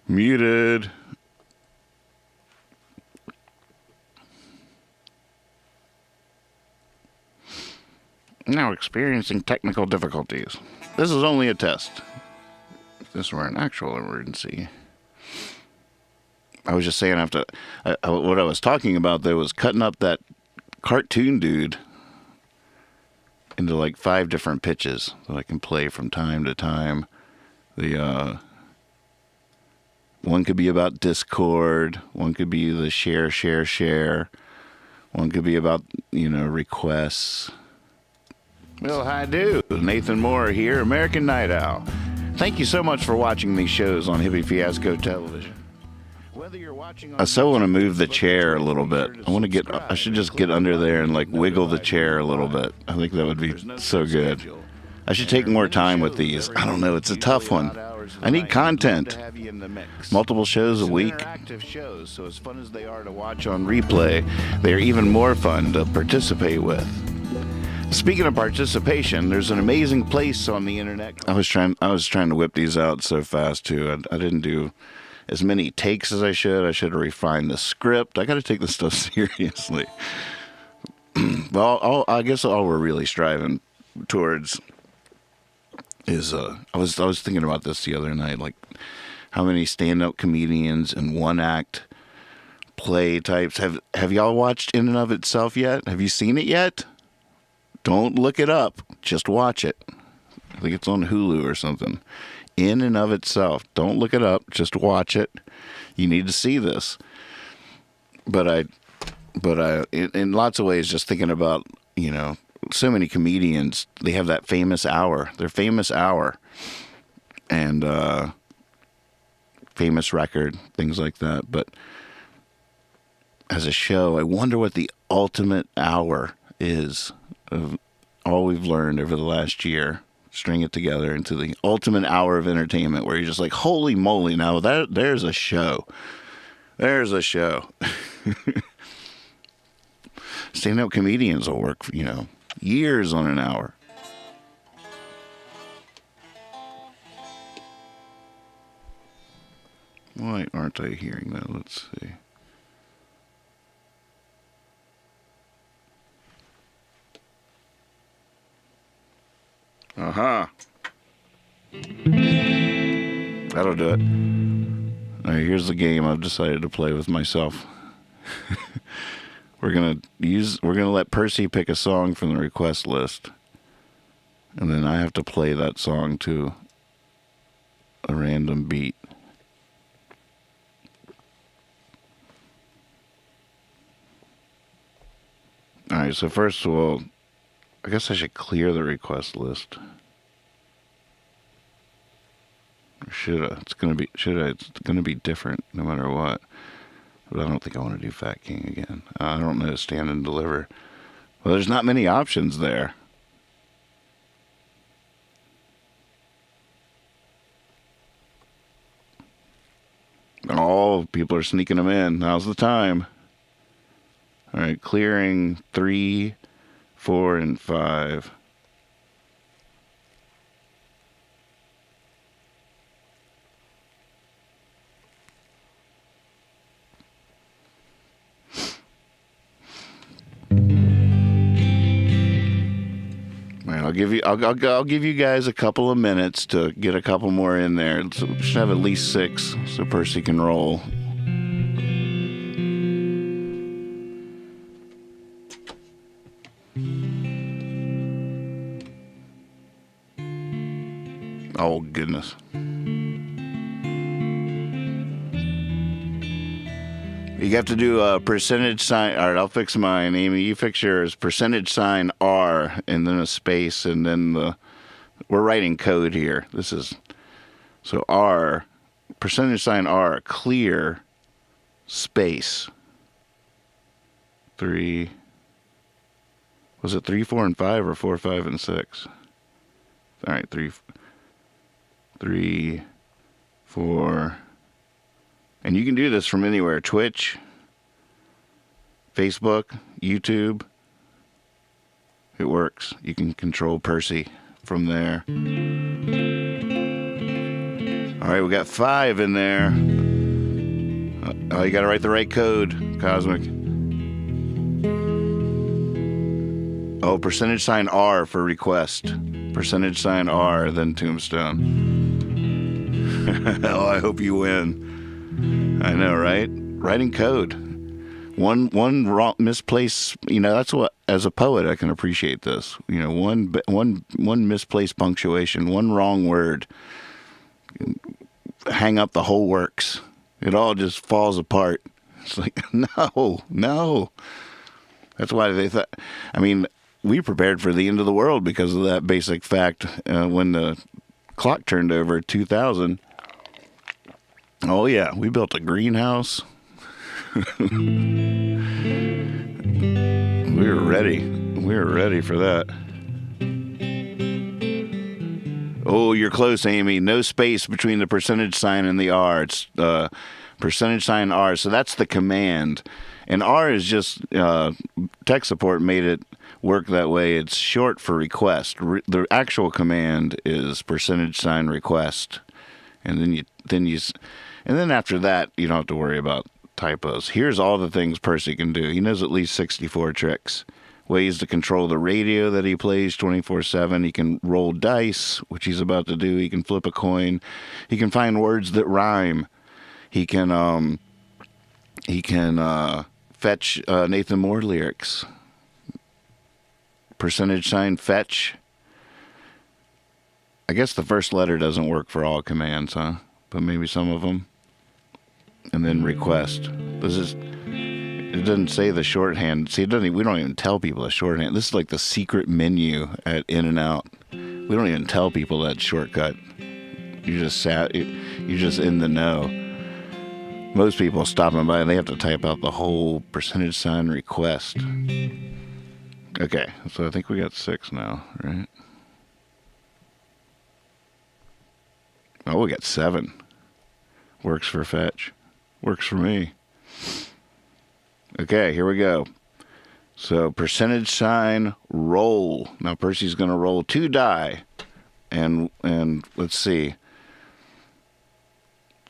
Muted. Now experiencing technical difficulties. This is only a test. If this were an actual emergency. I was just saying, what I was talking about there was cutting up that cartoon dude into like 5 different pitches that I can play from time to time. The one could be about Discord, one could be the share, one could be about, requests. Well, I do. Nathan Moore here, American Night Owl. Thank you so much for watching these shows on Hippie Fiasco Television. Whether you're watching, I so want to move the chair a little bit. I should just get under there and like wiggle the chair a little bit. I think that would be so good. I should take more time with these. I don't know, it's a tough one. I need content. Multiple shows a week. Interactive shows, so as fun as they are to watch on replay, they are even more fun to participate with. Speaking of participation, there's an amazing place on the internet. I was trying to whip these out so fast too. I didn't do as many takes as I should. I should have refined the script. I got to take this stuff seriously. Well, I guess all we're really striving towards is I was thinking about this the other night, like how many stand-up comedians and one-act play types have y'all watched In and of Itself yet? Have you seen it yet? Don't look it up. Just watch it. I think it's on Hulu or something. In and of Itself. Don't look it up. Just watch it. You need to see this. But I, in lots of ways, just thinking about, so many comedians, they have that famous hour. Their famous hour. And famous record, things like that. But as a show, I wonder what the ultimate hour is all we've learned over the last year, string it together into the ultimate hour of entertainment where you're just like, holy moly, now there's a show. There's a show. Stand-up comedians will work, years on an hour. Why aren't I hearing that? Let's see. Aha. That'll do it. All right, here's the game I've decided to play with myself. We're gonna let Percy pick a song from the request list, and then I have to play that song to a random beat. All right, so first of all, I guess I should clear the request list. Or should I? It's gonna be different no matter what. But I don't think I want to do Fat King again. I don't know Stand and Deliver. Well, there's not many options there. Oh, people are sneaking them in. Now's the time. All right, clearing 3, 4, and 5. I'll give you guys a couple of minutes to get a couple more in there. So we should have at least 6 so Percy can roll. Oh goodness. You have to do a percentage sign. All right, I'll fix mine. Amy, you fix yours. Percentage sign R and then a space and then we're writing code here. So R, percentage sign R, clear, space. 3. Was it 3, 4, and 5 or 4, 5, and 6? All right, 3, 4. And you can do this from anywhere. Twitch, Facebook, YouTube. It works. You can control Percy from there. All right, we got 5 in there. Oh, you got to write the right code, Cosmic. Oh, percentage sign R for request. Percentage sign R, then Tombstone. Oh, I hope you win. I know, right? Writing code. One wrong misplaced. That's what. As a poet, I can appreciate this. One misplaced punctuation, one wrong word, hang up the whole works. It all just falls apart. It's like no. That's why they thought. We prepared for the end of the world because of that basic fact. When the clock turned over 2000. Oh, yeah, we built a greenhouse. We were ready. We were ready for that. Oh, you're close, Amy. No space between the percentage sign and the R. It's percentage sign R. So that's the command. And R is just, tech support made it work that way. It's short for request. The actual command is percentage sign request. And then after that, you don't have to worry about typos. Here's all the things Percy can do. He knows at least 64 tricks. Ways to control the radio that he plays 24/7. He can roll dice, which he's about to do. He can flip a coin. He can find words that rhyme. He can fetch Nathan Moore lyrics. Percentage sign fetch. I guess the first letter doesn't work for all commands, huh? But maybe some of them. And then request. It doesn't say the shorthand. See, we don't even tell people the shorthand. This is like the secret menu at In-N-Out. We don't even tell people that shortcut. You're just in the know. Most people stopping by, they have to type out the whole percentage sign request. Okay, so I think we got 6 now, right? Oh, we got 7. Works for fetch. Works for me. Okay, here we go. So percentage sign roll. Now Percy's going to roll 2 die, and let's see.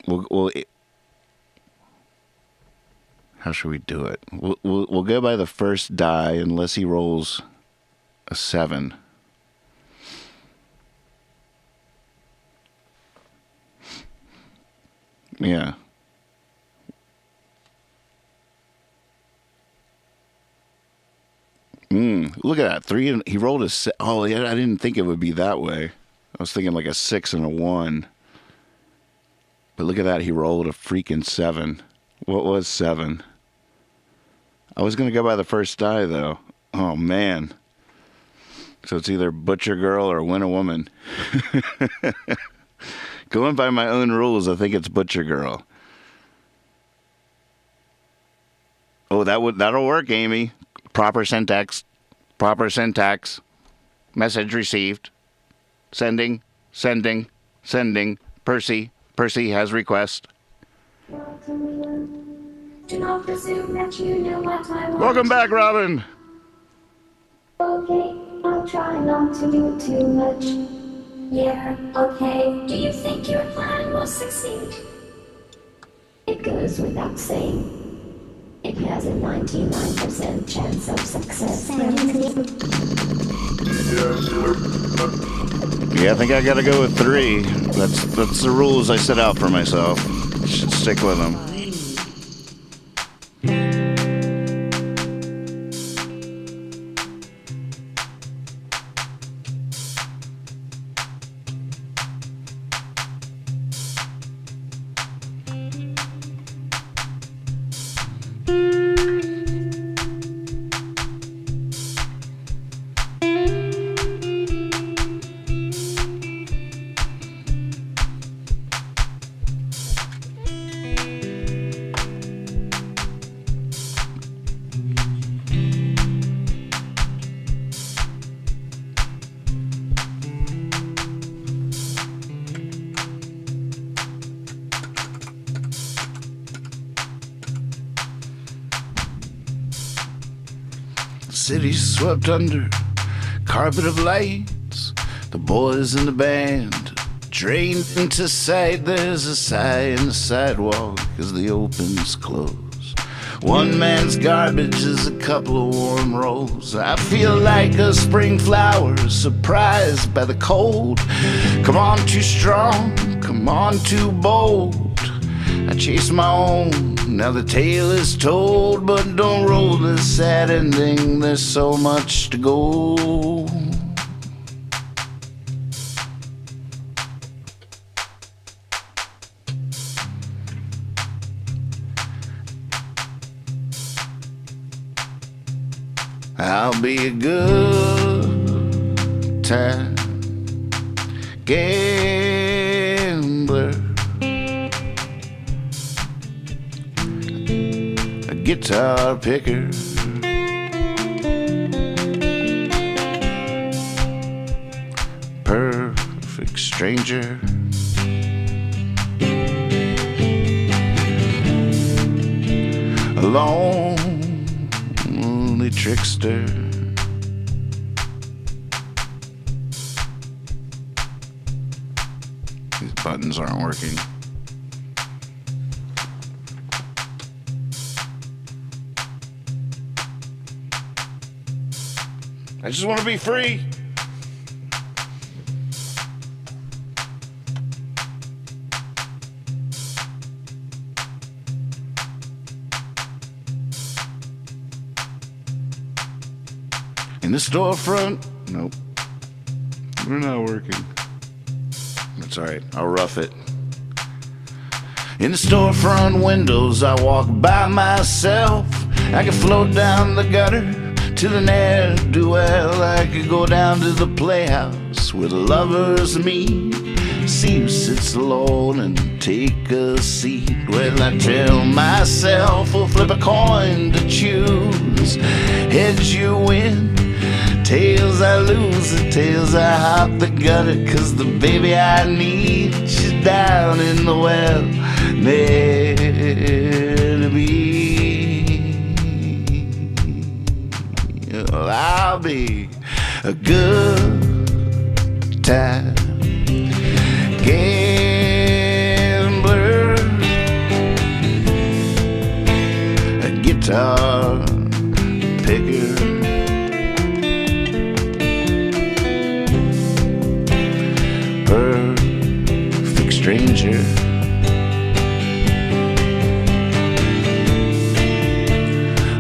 We'll how should we do it? We'll go by the first die unless he rolls a 7. Yeah. Look at that. 3. He rolled a 6. Oh, yeah, I didn't think it would be that way. I was thinking like a 6 and a 1. But look at that. He rolled a freaking 7. What was 7? I was going to go by the first die, though. Oh, man. So it's either Butcher Girl or Win a Woman. Going by my own rules, I think it's Butcher Girl. Oh, that'll work, Amy. Proper syntax. Proper syntax. Message received. Sending. Percy has request. Do not presume that you know what I want. Welcome back, Robin. Okay, I'll try not to do too much. Yeah, okay. Do you think your plan will succeed? It goes without saying. It has a 99% chance of success. Yeah, I think I gotta go with 3. That's the rules I set out for myself. Should stick with them. City swept under carpet of lights. The boys in the band drained into sight. There's a sigh in the sidewalk as the opens close. One man's garbage is a couple of warm rolls. I feel like a spring flower surprised by the cold. Come on, too strong, come on, too bold. I chase my own, now the tale is told. But don't roll the sad ending, there's so much to go. I'll be a good time gambler, a guitar picker, perfect stranger, a lonely trickster. These buttons aren't working. I just want to be free. In the storefront, nope, we're not working. That's all right, I'll rough it. In the storefront windows, I walk by myself. I can float down the gutter to the ne'er-do-well. I could go down to the playhouse where the lovers meet. See who sits alone and take a seat. Well, I tell myself we'll flip a coin to choose. Heads you win, tails I lose, the tails I hop the gutter, 'cause the baby I need, she's down in the well, there to be. Well, I'll be a good time gambler, a guitar picker, perfect stranger,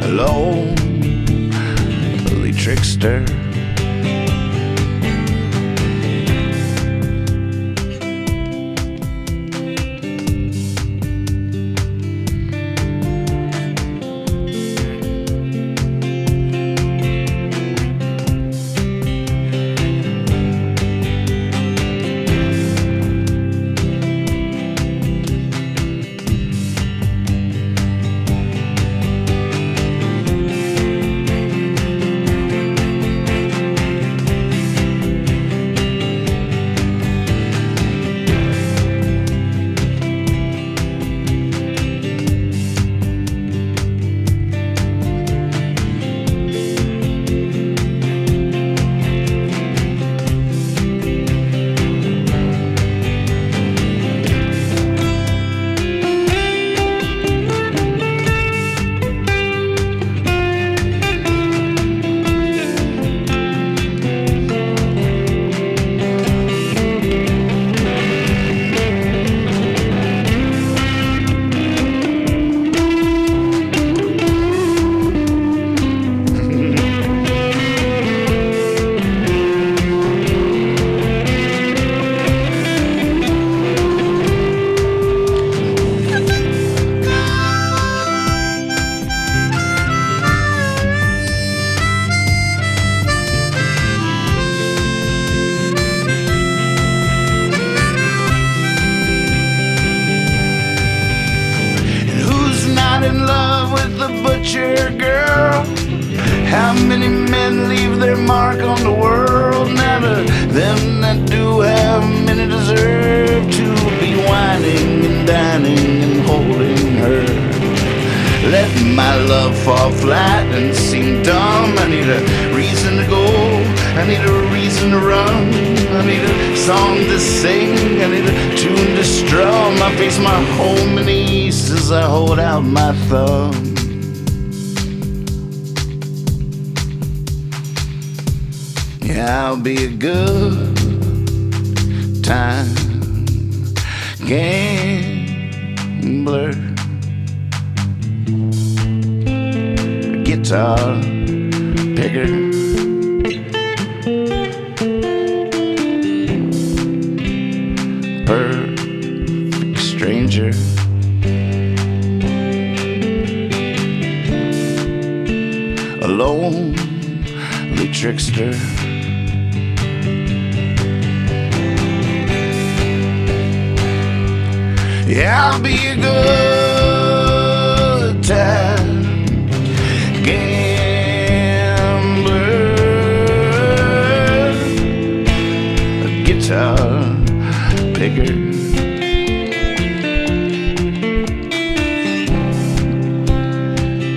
a lonely trickster. In love with the butcher girl. How many men leave their mark on the world? Now to them that do, how many deserve to be whining and dining and holding her? Let my love fall flat and seem dumb. I need a reason to go, I need a reason to run, I need a song to sing, I need a tune to strum. I face my home in the east as I hold out my thumb. Yeah, I'll be a good time gambler, a guitar picker, perfect stranger, a lonely trickster. Yeah, I'll be a good time gambler, a guitar picker,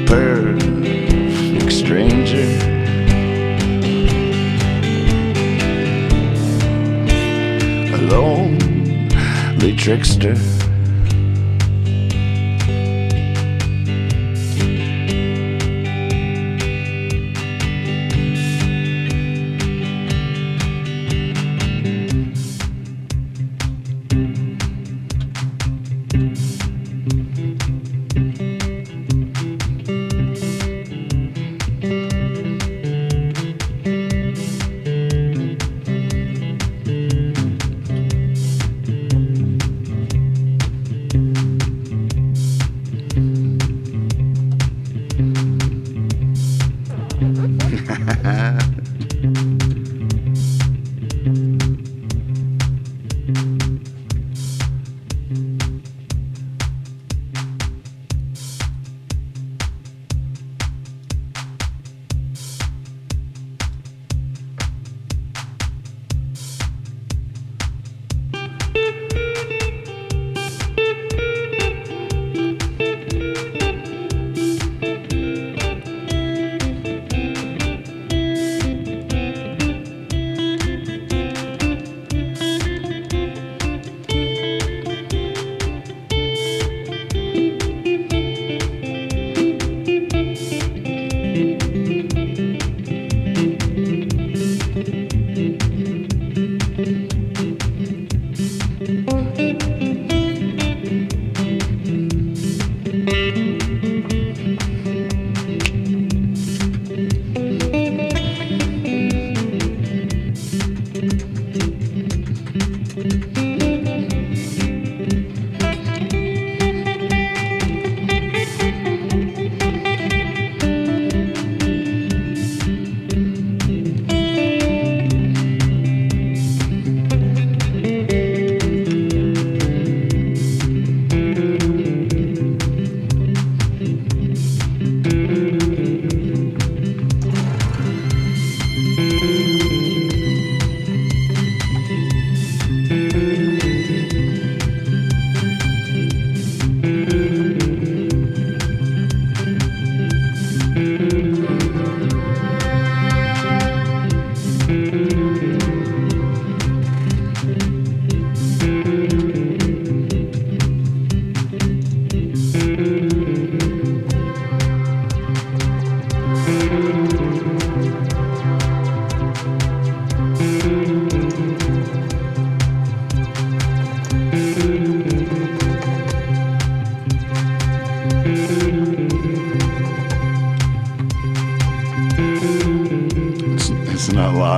perfect stranger, a lonely trickster.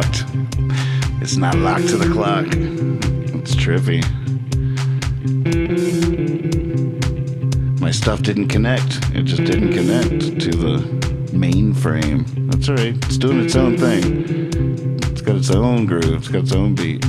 locked. It's not locked to the clock. It's trippy. My stuff didn't connect. It just didn't connect to the mainframe. That's all right. It's doing its own thing. It's got its own groove. It's got its own beat.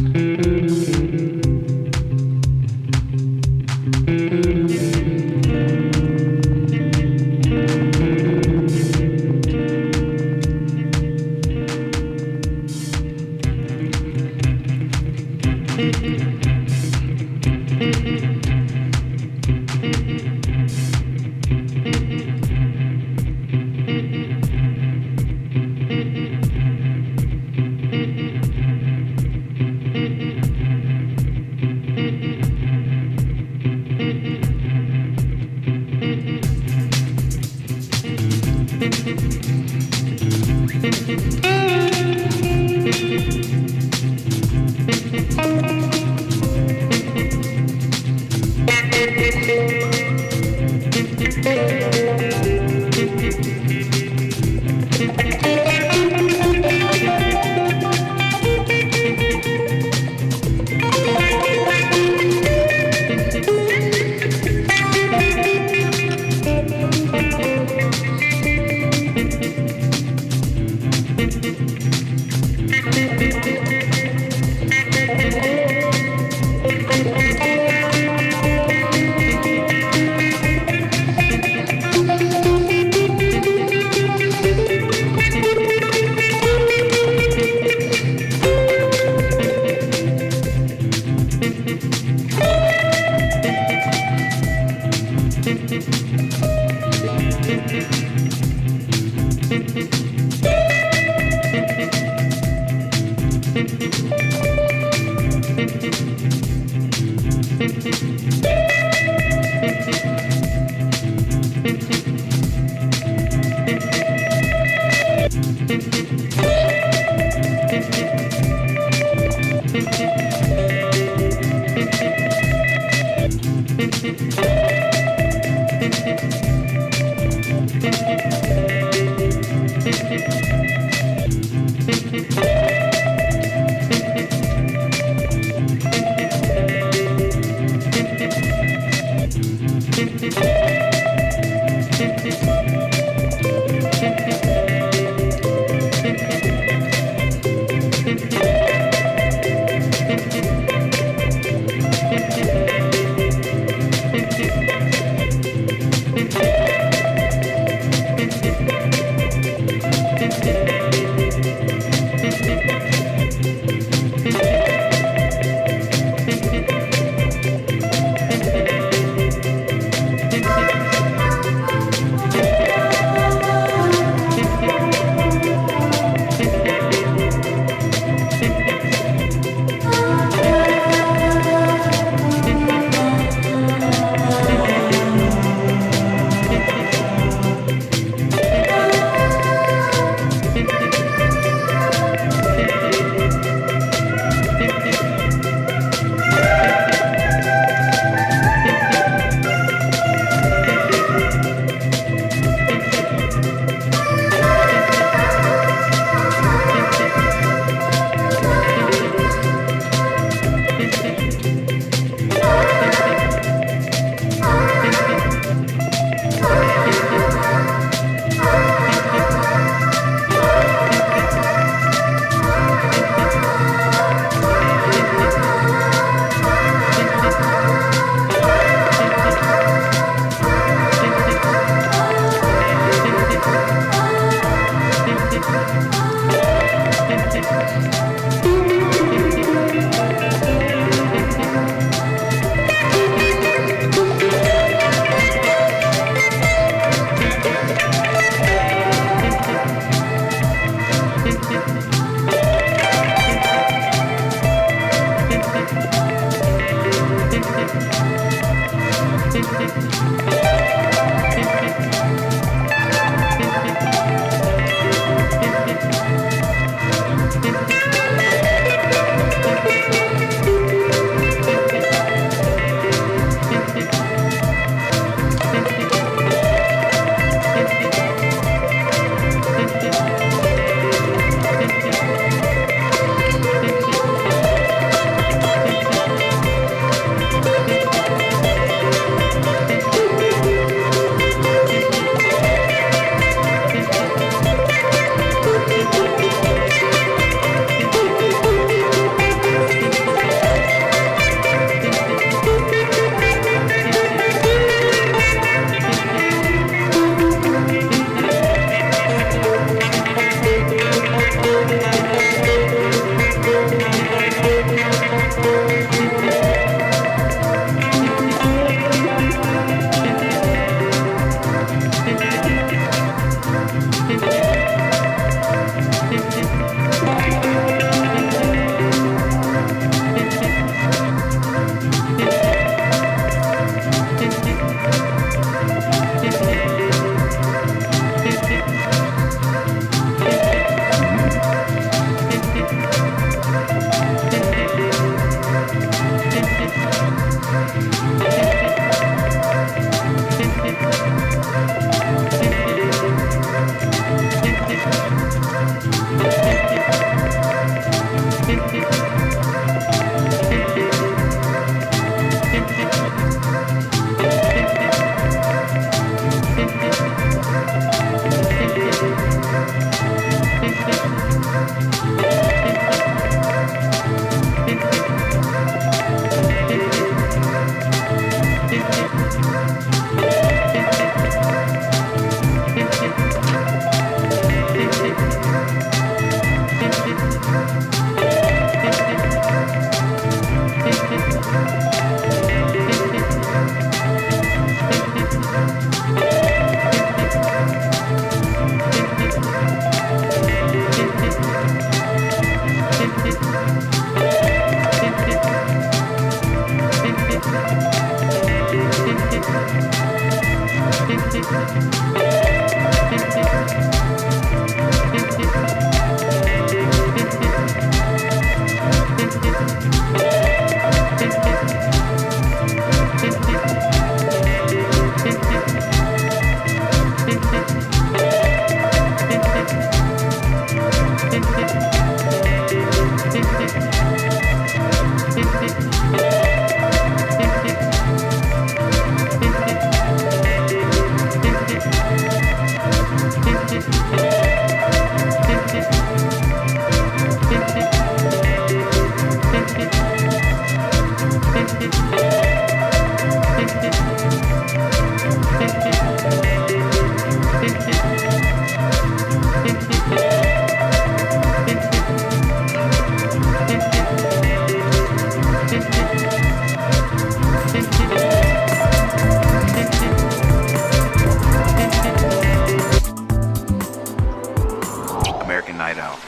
American Night Out.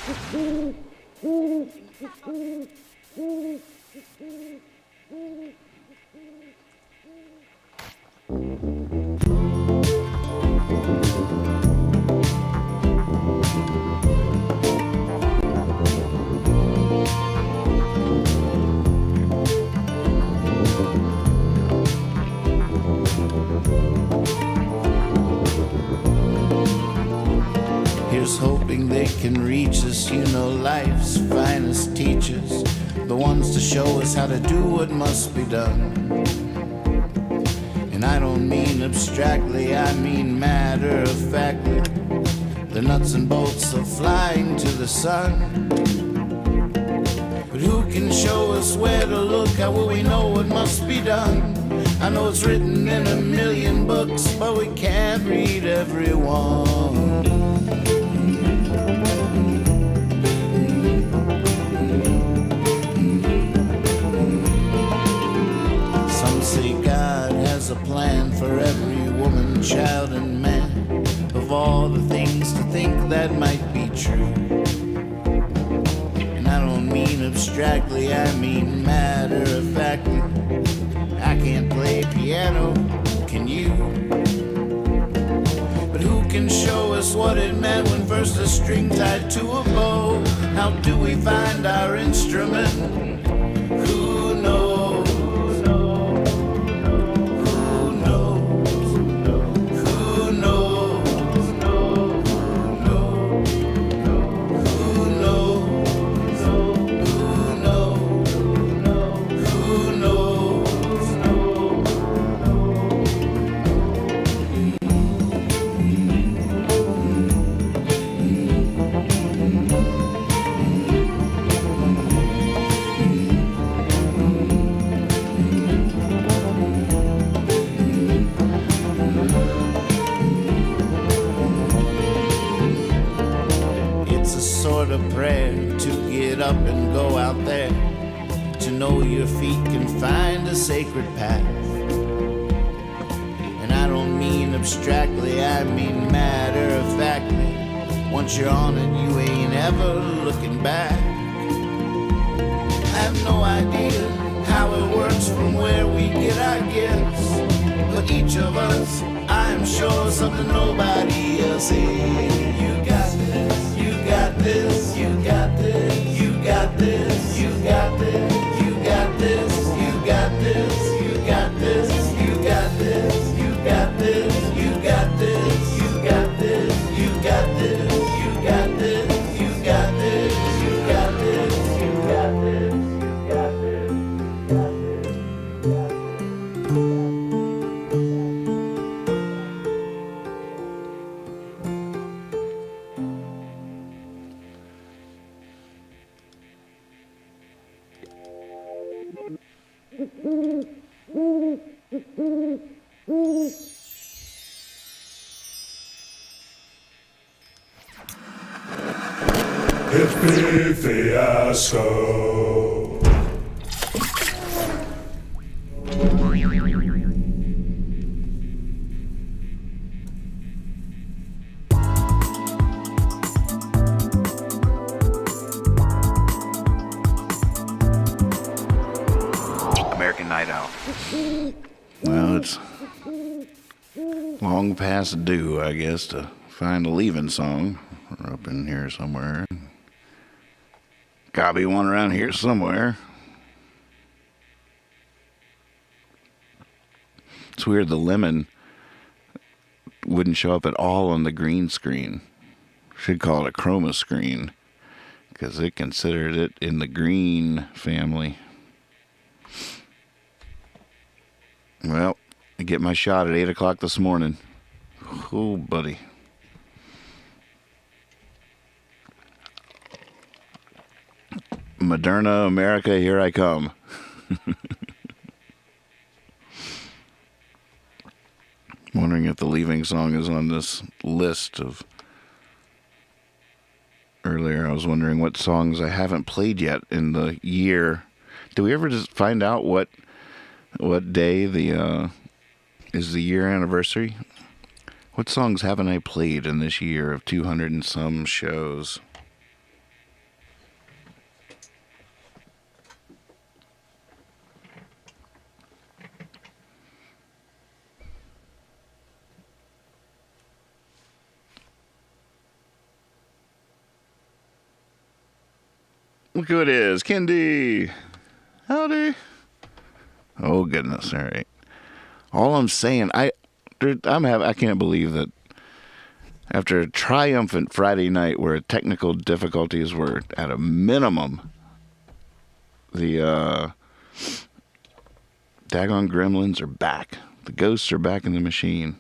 Here's hoping they can reach us, you know, life's finest teachers, the ones to show us how to do what must be done. And I don't mean abstractly, I mean matter-of-factly. The nuts and bolts of flying to the sun. But who can show us where to look? How will we know what must be done? I know it's written in a million books, but we can't read every one. Some say God has a plan for every woman, child, and man. Of all the things to think that might be true. And I don't mean abstractly, I mean matter-of-factly. I can't play piano, can you? But who can show us what it meant when first a string tied to a bow? How do we find our instrument? Who knows? Who knows? Who knows? Who knows? Who knows? It's a sort of prayer to get up and go out there, to know your feet can find a sacred path. And I don't mean abstractly, I mean matter-of-factly. Once you're on it, you ain't ever looking back. I have no idea how it works from where we get our gifts, but each of us, I'm sure, something nobody else is. You got this, you got this, you got this, you got this, you got this, you got this, you got this, you got this, you got this, you got this, you got this, you got this, you got this, you got this, you got this, you got this, you got this, you got this. Hippie fiasco. American Night Out. Well, it's long past due, I guess, to find a leaving song. We're up in here somewhere. Gotta be one around here somewhere. It's weird, the lemon wouldn't show up at all on the green screen. Should call it a chroma screen, because it considered it in the green family. Well, I get my shot at 8 o'clock this morning. Oh, buddy. Moderna America, here I come. Wondering if the leaving song is on this list of... Earlier, I was wondering what songs I haven't played yet in the year. Do we ever just find out what day the is the year anniversary? What songs haven't I played in this year of 200 and some shows? Look who it is, Kendi. Howdy. Oh goodness! All right. All I'm saying, I can't believe that after a triumphant Friday night where technical difficulties were at a minimum, the daggone gremlins are back. The ghosts are back in the machine.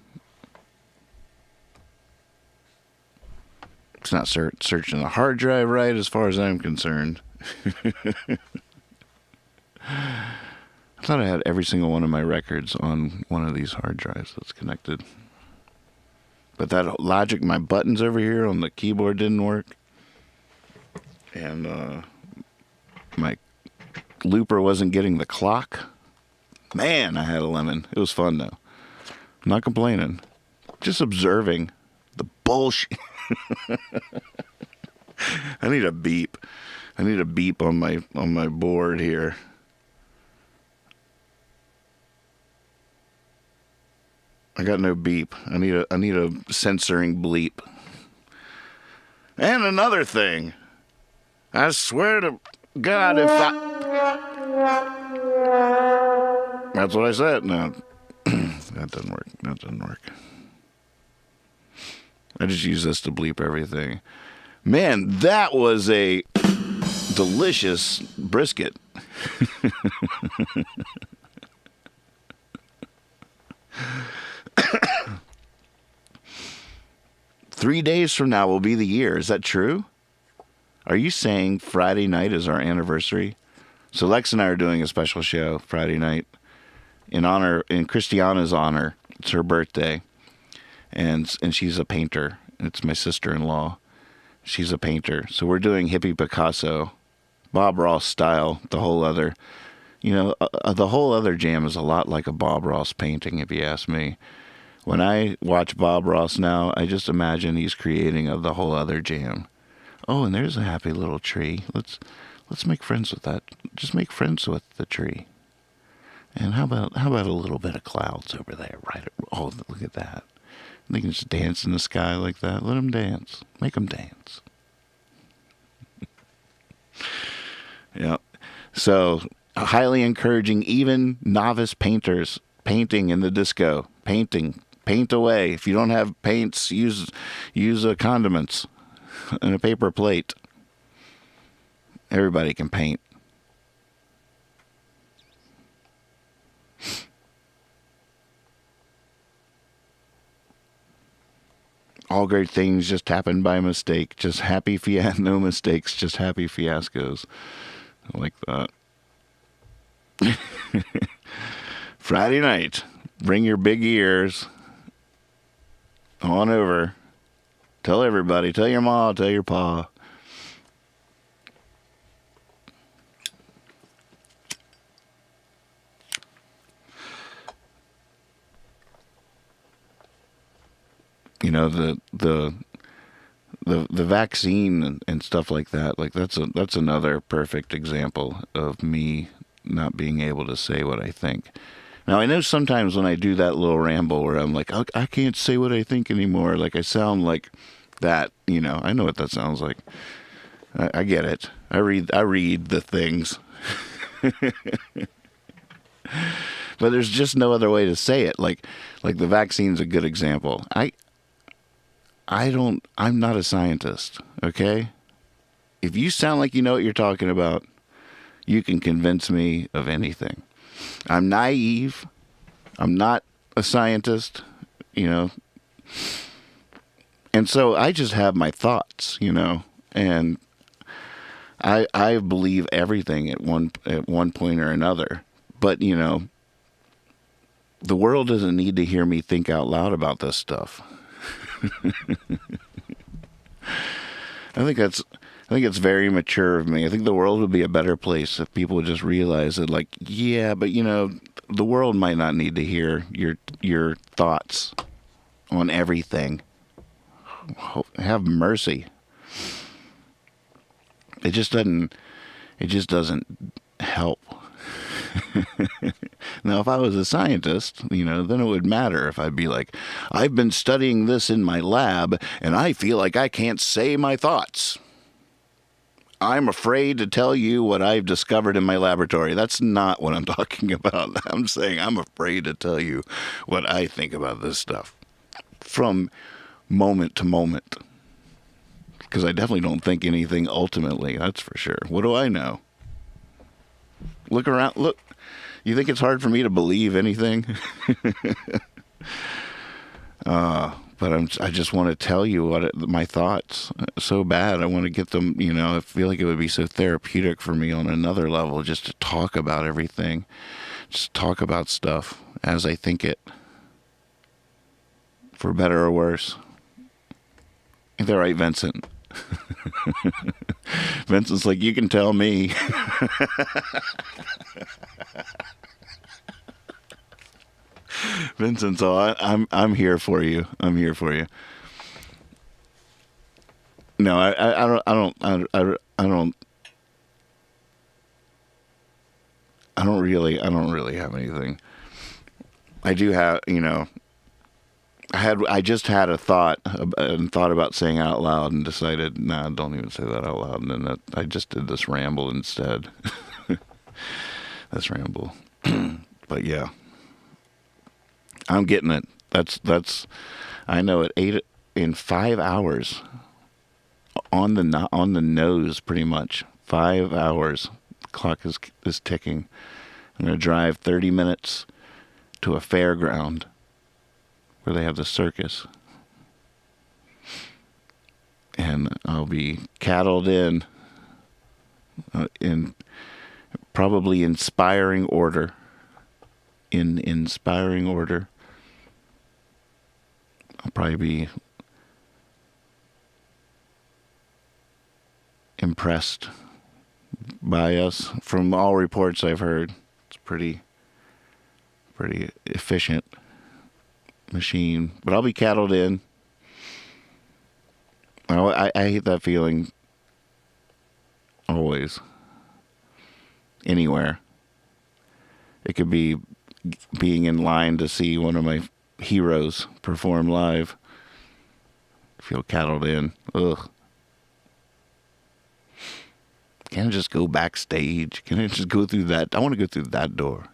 It's not searching the hard drive right as far as I'm concerned. I thought I had every single one of my records on one of these hard drives that's connected. But that logic, my buttons over here on the keyboard didn't work. And my looper wasn't getting the clock. Man, I had a lemon. It was fun, though. I'm not complaining. Just observing the bullshit. I need a beep. I need a beep on my board here. I got no beep. I need a censoring bleep. And another thing. I swear to God, if I... That's what I said. No, that doesn't work. That doesn't work. I just use this to bleep everything. Man, that was a delicious brisket. 3 days from now will be the year. Is that true? Are you saying Friday night is our anniversary? So Lex and I are doing a special show Friday night in Christiana's honor. It's her birthday. And she's a painter. It's my sister-in-law. She's a painter. So we're doing hippie Picasso, Bob Ross style, the whole other. The whole other jam is a lot like a Bob Ross painting, if you ask me. When I watch Bob Ross now, I just imagine he's creating the whole other jam. Oh, and there's a happy little tree. Let's make friends with that. Just make friends with the tree. And how about a little bit of clouds over there? Right? Oh, look at that. They can just dance in the sky like that. Let them dance. Make them dance. Yeah. So, highly encouraging even novice painters painting in the disco. Paint away. If you don't have paints, use condiments and a paper plate. Everybody can paint. All great things just happen by mistake. Just happy no mistakes, just happy fiascos. I like that. Friday night. bring your big ears on over. Tell everybody. Tell your ma. Tell your pa. You know, the vaccine and stuff like that. Like that's another perfect example of me not being able to say what I think. Now, I know sometimes when I do that little ramble where I'm like, I can't say what I think anymore. Like, I sound like that, you know. I know what that sounds like. I get it. I read the things. But there's just no other way to say it. Like the vaccine's a good example. I'm not a scientist, okay? If you sound like you know what you're talking about, you can convince me of anything. I'm naive. I'm not a scientist, you know. And so I just have my thoughts, you know, and I believe everything at one point or another. But, you know, the world doesn't need to hear me think out loud about this stuff. I think it's very mature of me. I think the world would be a better place if people would just realize that, like, yeah, but you know, the world might not need to hear your thoughts on everything. Have mercy. It just doesn't help. Now, if I was a scientist, you know, then it would matter if I'd be like, I've been studying this in my lab, and I feel like I can't say my thoughts. I'm afraid to tell you what I've discovered in my laboratory. That's not what I'm talking about. I'm saying I'm afraid to tell you what I think about this stuff from moment to moment. Because I definitely don't think anything ultimately, that's for sure. What do I know? Look around. Look. You think it's hard for me to believe anything? But I just want to tell you my thoughts so bad. I want to get them, you know, I feel like it would be so therapeutic for me on another level just to talk about everything. Just talk about stuff as I think it. For better or worse. Ain't that right, Vincent? Vincent's like, you can tell me. Vincent, so I'm here for you. I'm here for you. No, I don't really have anything. I do have, you know, I just had a thought and thought about saying it out loud and decided, nah, don't even say that out loud. And then I just did this ramble instead. This ramble. But yeah. I'm getting it. That's I know it. In 5 hours on the nose, pretty much 5 hours. The clock is ticking. I'm gonna drive 30 minutes to a fairground where they have the circus, and I'll be cattled in probably inspiring order. In inspiring order. I'll probably be impressed by us. From all reports I've heard, it's pretty efficient machine. But I'll be cattled in. I hate that feeling always. Anywhere. It could be being in line to see one of my heroes perform live. Feel cattled in. Ugh. Can't I just go backstage? Can I just go through that? I want to go through that door.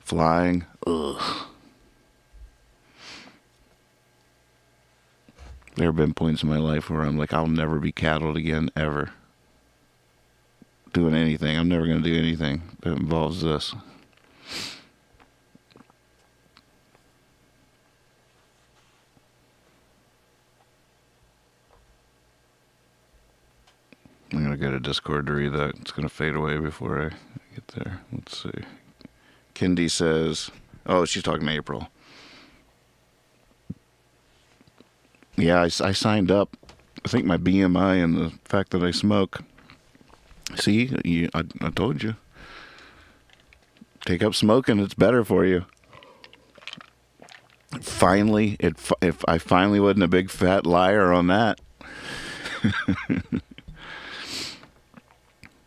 Flying. Ugh. There have been points in my life where I'm like, I'll never be cattled again, ever. Doing anything. I'm never going to do anything that involves this. I'm going to go to Discord to read that. It's going to fade away before I get there. Let's see. Kendi says, oh, she's talking to April. Yeah, I signed up. I think my BMI and the fact that I smoke. See, I told you. Take up smoking, it's better for you. Finally, if I finally wasn't a big fat liar on that.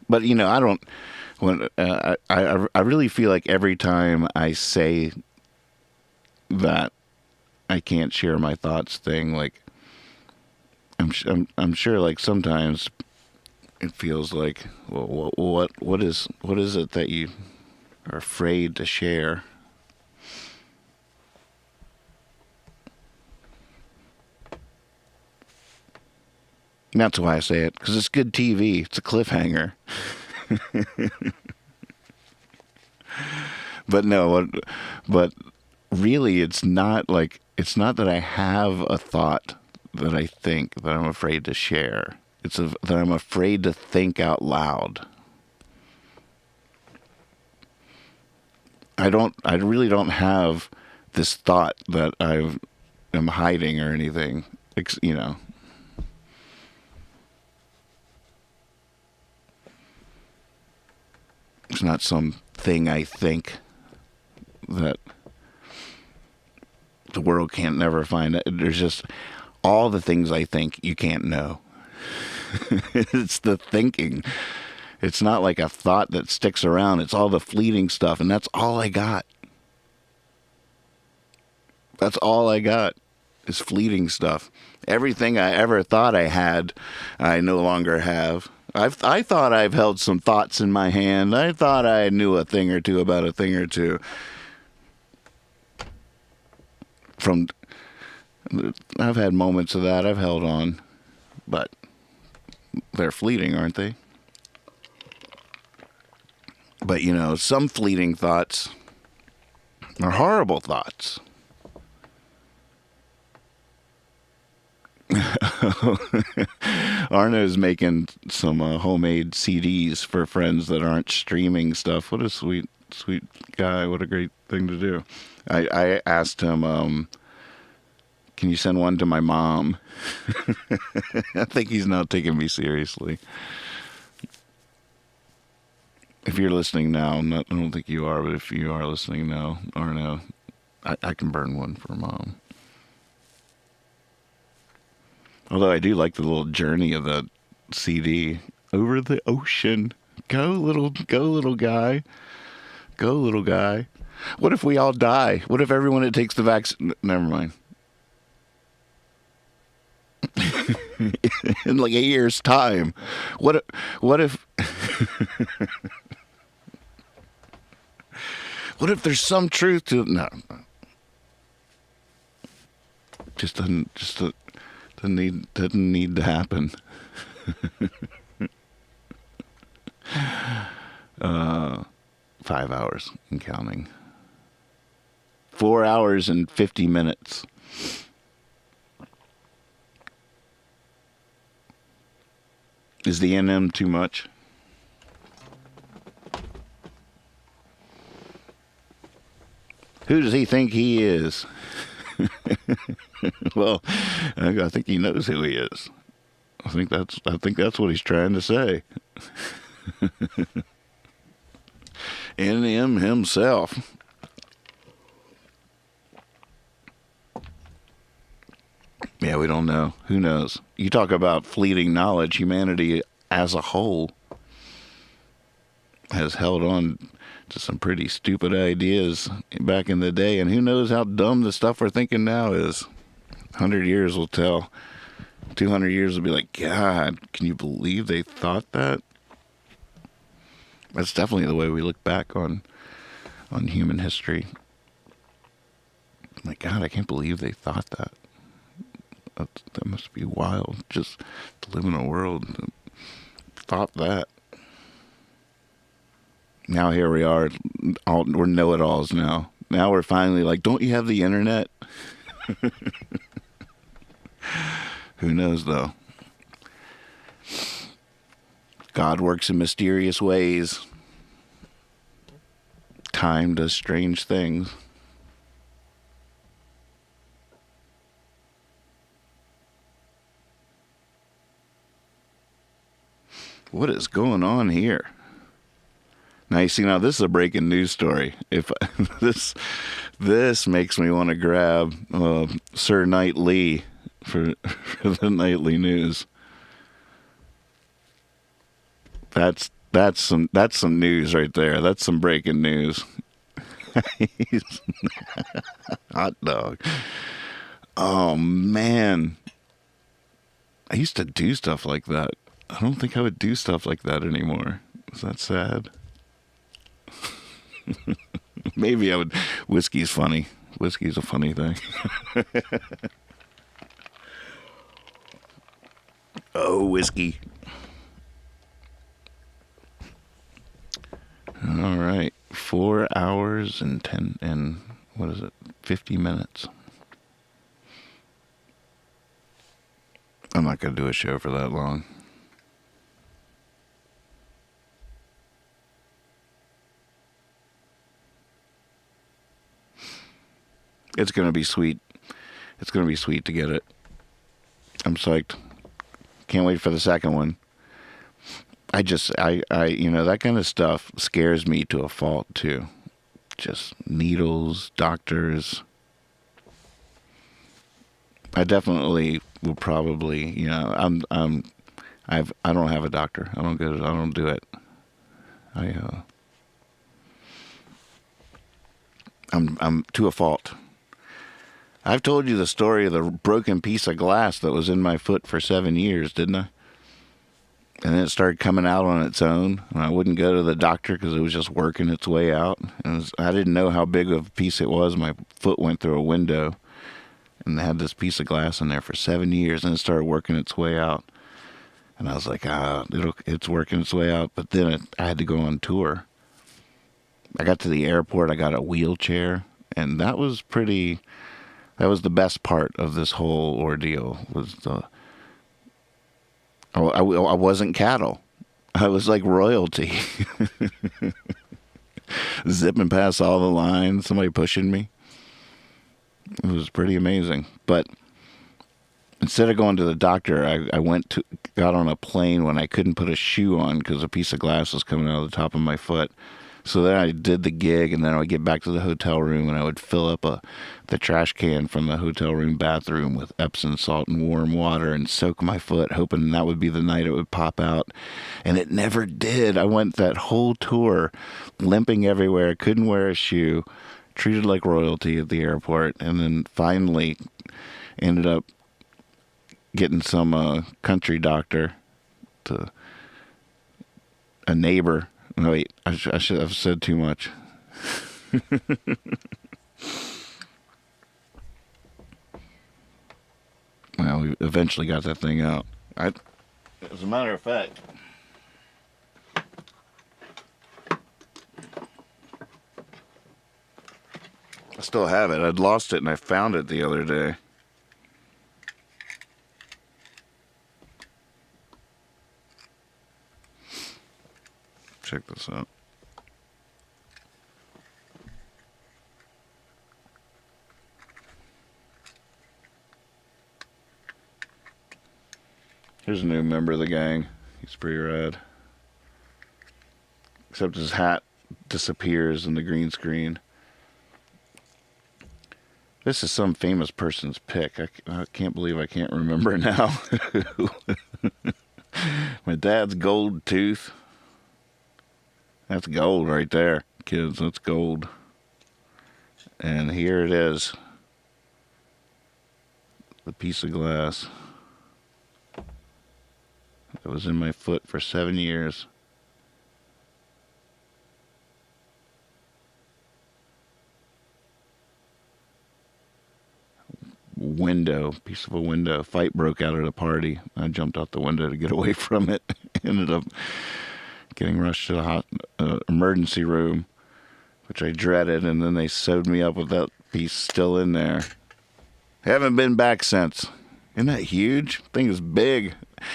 But I don't. When I really feel like every time I say that I can't share my thoughts thing, like I'm sure like sometimes it feels like, well, what is it that you are afraid to share? And that's why I say it, because it's good TV. It's a cliffhanger. But no, but really, it's not that I have a thought that I think that I'm afraid to share. It's that I'm afraid to think out loud. I really don't have this thought that I am hiding or anything. It's not something I think that the world can't never find. There's just all the things I think you can't know. It's the thinking. It's not like a thought that sticks around. It's all the fleeting stuff, and that's all I got. That's all I got is fleeting stuff. Everything I ever thought I had, I no longer have. I thought I've held some thoughts in my hand. I thought I knew a thing or two about a thing or two. I've had moments of that. I've held on, but they're fleeting, aren't they? But some fleeting thoughts are horrible thoughts. Arno's making some homemade CDs for friends that aren't streaming stuff. What a sweet guy. What a great thing to do. I asked him, can you send one to my mom? I think he's not taking me seriously. If you're listening now, I don't think you are, but if you are listening now, Arno, I can burn one for Mom. Although I do like the little journey of the CD over the ocean. Go little guy. Go little guy. What if we all die? What if everyone that takes the vaccine? Never mind. In like a year's time. What if what if there's some truth to it? No. Doesn't need to happen. 5 hours and counting. 4 hours and 50 minutes. Is the NM too much? Who does he think he is? Well, I think he knows who he is. I think that's what he's trying to say. NM himself. Yeah, we don't know. Who knows? You talk about fleeting knowledge. Humanity as a whole has held on to some pretty stupid ideas back in the day, and who knows how dumb the stuff we're thinking now is. 100 years will tell. 200 years will be like, God, can you believe they thought that? That's definitely the way we look back on human history. My God, I can't believe they thought that. That must be wild, just to live in a world that thought that. Now here we are, we're know-it-alls now. Now we're finally like, don't you have the internet? Who knows, though? God works in mysterious ways. time does strange things. What is going on here? Now you see, now this is a breaking news story. If this makes me want to grab Sir Knight Lee for the nightly news. That's some news right there. That's some breaking news. Hot dog. Oh man, I used to do stuff like that. I don't think I would do stuff like that anymore. Is that sad? Maybe I would. Whiskey's funny. Whiskey's a funny thing. Oh, whiskey. All right. 4 hours and 50 minutes. I'm not going to do a show for that long. It's going to be sweet. It's going to be sweet to get it. I'm psyched. Can't wait for the second one. I that kind of stuff scares me to a fault too. Just needles, doctors. I definitely will probably, I don't have a doctor. I don't do it. I'm to a fault. I've told you the story of the broken piece of glass that was in my foot for 7 years, didn't I? And then it started coming out on its own. And I wouldn't go to the doctor because it was just working its way out. And I didn't know how big of a piece it was. My foot went through a window. And they had this piece of glass in there for 7 years. And it started working its way out. And I was like, it's working its way out. But then I had to go on tour. I got to the airport. I got a wheelchair. And that was the best part of this whole ordeal. I wasn't cattle. I was like royalty. Zipping past all the lines, somebody pushing me. It was pretty amazing. But instead of going to the doctor, I got on a plane when I couldn't put a shoe on because a piece of glass was coming out of the top of my foot. So then I did the gig, and then I would get back to the hotel room, and I would fill up the trash can from the hotel room bathroom with Epsom salt and warm water and soak my foot, hoping that would be the night it would pop out. And it never did. I went that whole tour limping everywhere, couldn't wear a shoe, treated like royalty at the airport, and then finally ended up getting some country doctor, a neighbor. No, wait, I should have said too much. Well, we eventually got that thing out. As a matter of fact, I still have it. I'd lost it and I found it the other day. Check this out. Here's a new member of the gang. He's pretty rad. Except his hat disappears in the green screen. This is some famous person's pic. I can't believe I can't remember now. My dad's gold tooth. That's gold right there, kids. That's gold. And here it is. The piece of glass that was in my foot for 7 years. Piece of a window. Fight broke out at a party. I jumped out the window to get away from it. Ended up getting rushed to the emergency room, which I dreaded, and then they sewed me up with that piece still in there. Haven't been back since. Isn't that huge? Thing is big.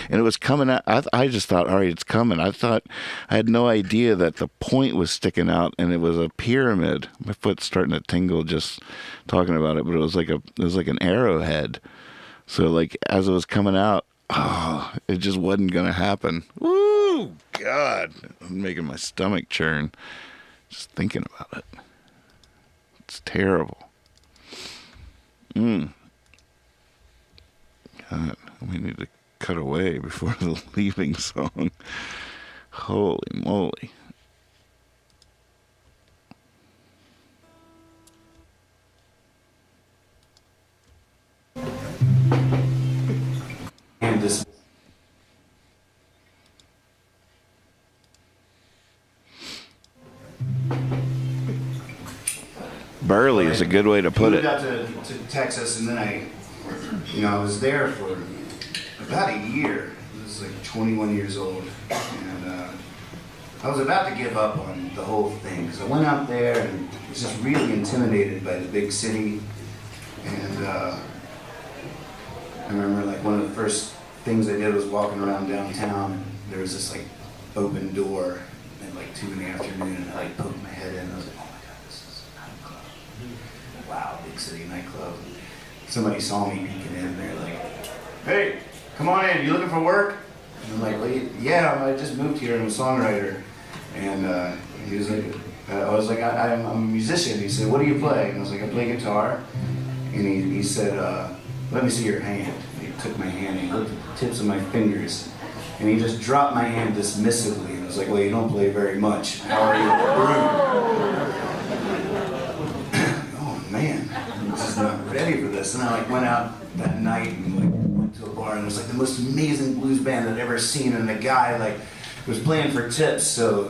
and it was coming out. I just thought, all right, it's coming. I had no idea that the point was sticking out, and it was a pyramid. My foot's starting to tingle just talking about it, but it was like an arrowhead. So like as it was coming out, oh, it just wasn't gonna happen. Woo, God, I'm making my stomach churn just thinking about it. It's terrible. God, we need to cut away before the leaving song. Holy moly. And this Burly is a good way to put moved it. out to Texas, and then I was there for about a year. I was like 21 years old, and I was about to give up on the whole thing because I went out there and was just really intimidated by the big city. And I remember like one of the first things I did was walking around downtown, and there was this like open door at like 2 in the afternoon, and I like poked my head in, and I was like, oh my God, this is a nightclub. Wow, big city nightclub. Somebody saw me peeking in, and they're like, hey, come on in, you looking for work? And I'm like, well, yeah, I just moved here, I'm a songwriter. And he was like, I was like, I'm a musician. He said, what do you play? And I was like, I play guitar. And he said, let me see your hand. And he took my hand, and he looked at the tips of my fingers, and he just dropped my hand dismissively. And I was like, well, you don't play very much. How are you? Oh man, I'm just not ready for this. And I like went out that night and like went to a bar, and it was like the most amazing blues band I'd ever seen. And the guy like was playing for tips, so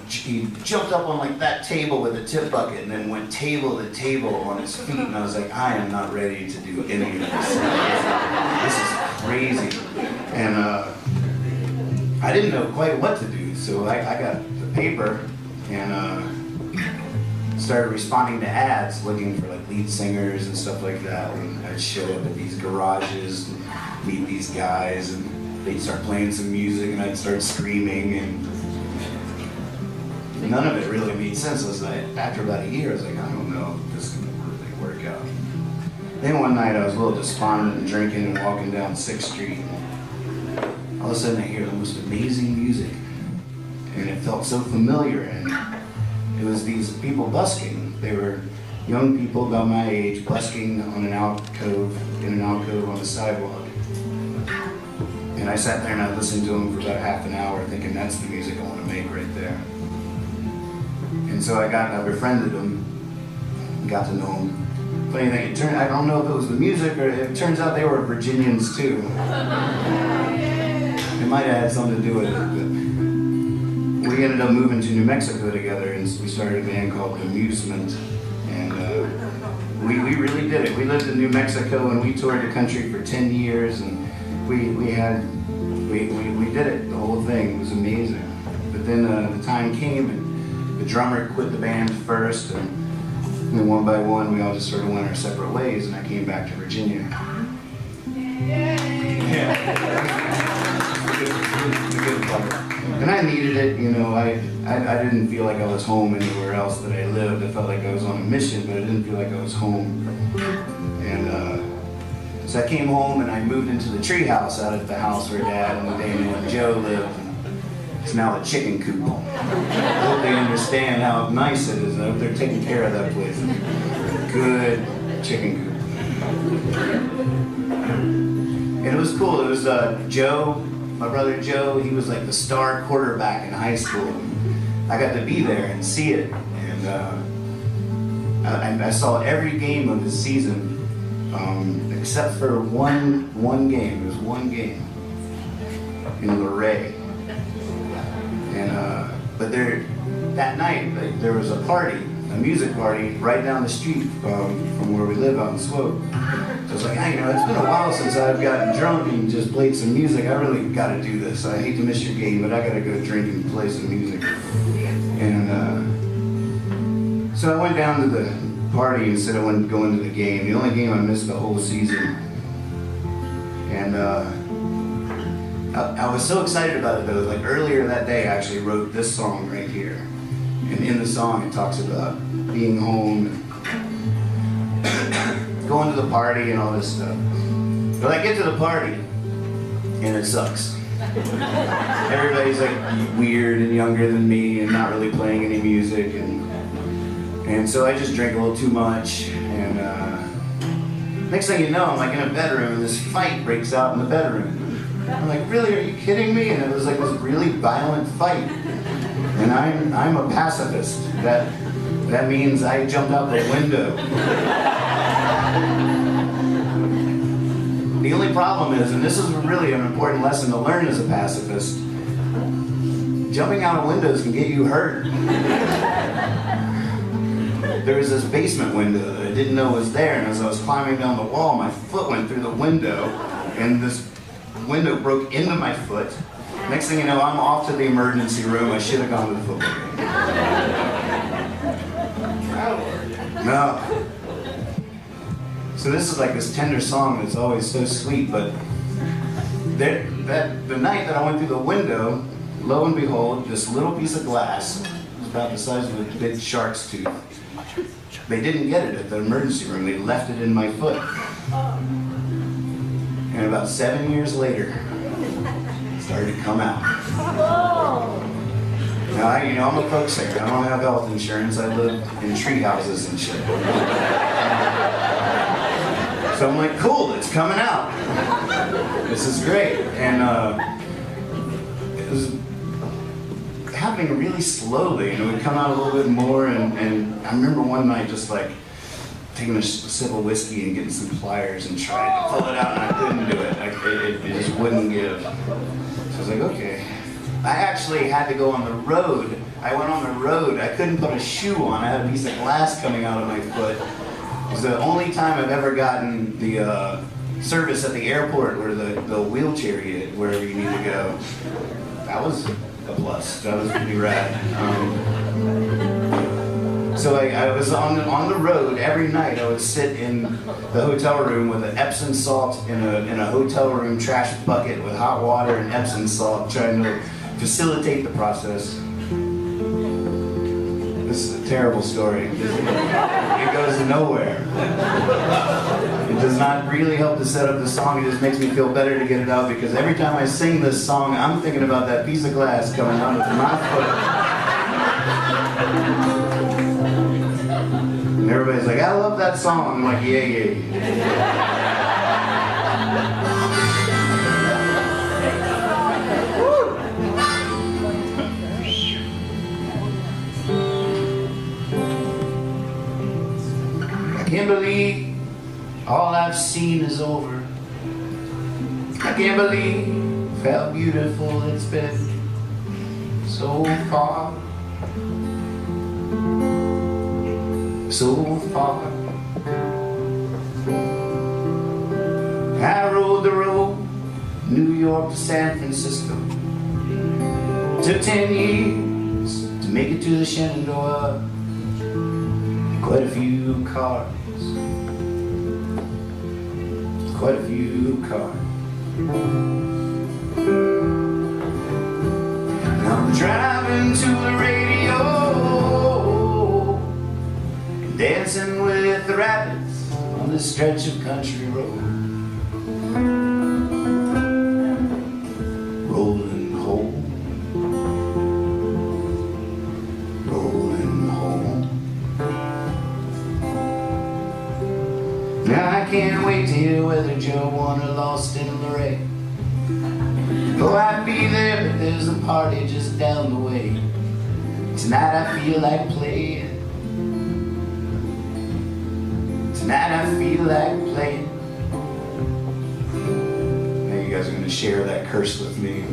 he jumped up on like that table with a tip bucket and then went table to table on his feet, and I was like, I am not ready to do any of this. This is crazy. And I didn't know quite what to do, so I got the paper and started responding to ads looking for like lead singers and stuff like that. And I'd show up at these garages and meet these guys, and they'd start playing some music, and I'd start screaming, and none of it really made sense. I was like, after about a year, I was like, I don't know if this is going to really work out. Then one night I was a little despondent and drinking and walking down 6th Street, and all of a sudden I hear the most amazing music, and it felt so familiar, and it was these people busking. They were young people about my age busking on in an alcove on the sidewalk. And I sat there and I listened to them for about half an hour thinking that's the music I want to make right there. And so I befriended them, got to know them. Funny thing, I don't know if it was the music or it turns out they were Virginians too. It might have had something to do with it, but we ended up moving to New Mexico together, and we started a band called Amusement. And we really did it. We lived in New Mexico and we toured the country for 10 years, and we did it, the whole thing. It was amazing. But then the time came, and the drummer quit the band first, and then one by one we all just sort of went our separate ways, and I came back to Virginia. Yeah. The good part. And I needed it, I didn't feel like I was home anywhere else that I lived. I felt like I was on a mission, but I didn't feel like I was home. And so I came home and I moved into the treehouse out at the house where Dad and Daniel and Joe lived. It's now a chicken coop. I hope they understand how nice it is. I hope they're taking care of that place. Good chicken coop. And it was cool. It was Joe, my brother Joe, he was like the star quarterback in high school. I got to be there and see it. And I saw every game of the season. Except for one game. It was one game in Luray. And but that night there was a party, a music party right down the street from where we live out in Swope. So I was like, it's been a while since I've gotten drunk and just played some music. I really got to do this. I hate to miss your game, but I got to go drink and play some music. And so I went down to the party instead of going to the game. The only game I missed the whole season. And I was so excited about it though. Like earlier that day, I actually wrote this song right here, and in the song it talks about being home, and going to the party, and all this stuff. But I get to the party, and it sucks. Everybody's like weird and younger than me, and not really playing any music, and so I just drink a little too much, and next thing you know, I'm like in a bedroom, and this fight breaks out in the bedroom. I'm like, really? Are you kidding me? And it was like this really violent fight. And I'm a pacifist. That means I jumped out the window. The only problem is, and this is really an important lesson to learn as a pacifist, jumping out of windows can get you hurt. There was this basement window that I didn't know was there, and as I was climbing down the wall, my foot went through the window, and this window broke into my foot. Next thing you know, I'm off to the emergency room. I should have gone to the football game. No. So this is like this tender song that's always so sweet, but the night that I went through the window, lo and behold, this little piece of glass, it was about the size of a big shark's tooth. They didn't get it at the emergency room. They left it in my foot. And about 7 years later, it started to come out. Now, I'm a folk singer. I don't have health insurance. I live in tree houses and shit. So I'm like, cool, it's coming out. This is great. And it was happening really slowly, and it would come out a little bit more. And I remember one night just like taking a sip of whiskey and getting some pliers and trying to pull it out, and I couldn't do it. It just wouldn't give. So I was like, okay. I actually had to go on the road. I went on the road. I couldn't put a shoe on. I had a piece of glass coming out of my foot. It was the only time I've ever gotten the service at the airport where the wheelchair hit, wherever you need to go. That was a plus. That was pretty rad. So I was on the road every night. I would sit in the hotel room with an Epsom salt in a hotel room trash bucket with hot water and Epsom salt, trying to facilitate the process. This is a terrible story. It goes nowhere. It does not really help to set up the song. It just makes me feel better to get it out, because every time I sing this song, I'm thinking about that piece of glass coming out of my foot. And everybody's like, I love that song. I'm like, yeah. I can't believe all I've seen is over. I can't believe how beautiful it's been so far. So far. I rode the road, New York to San Francisco. Took 10 years to make it to the Shenandoah. Quite a few cars. Quite a few cars. I'm driving to the radio, dancing with the rabbits on this stretch of country road. Rolling home, rolling home. Now I can't wait to hear whether Joe won or lost in Lorraine. Oh, I'd be there, but there's a party just down the way. Tonight I feel like playing. Tonight I feel like playing. Now you guys are gonna share that curse with me.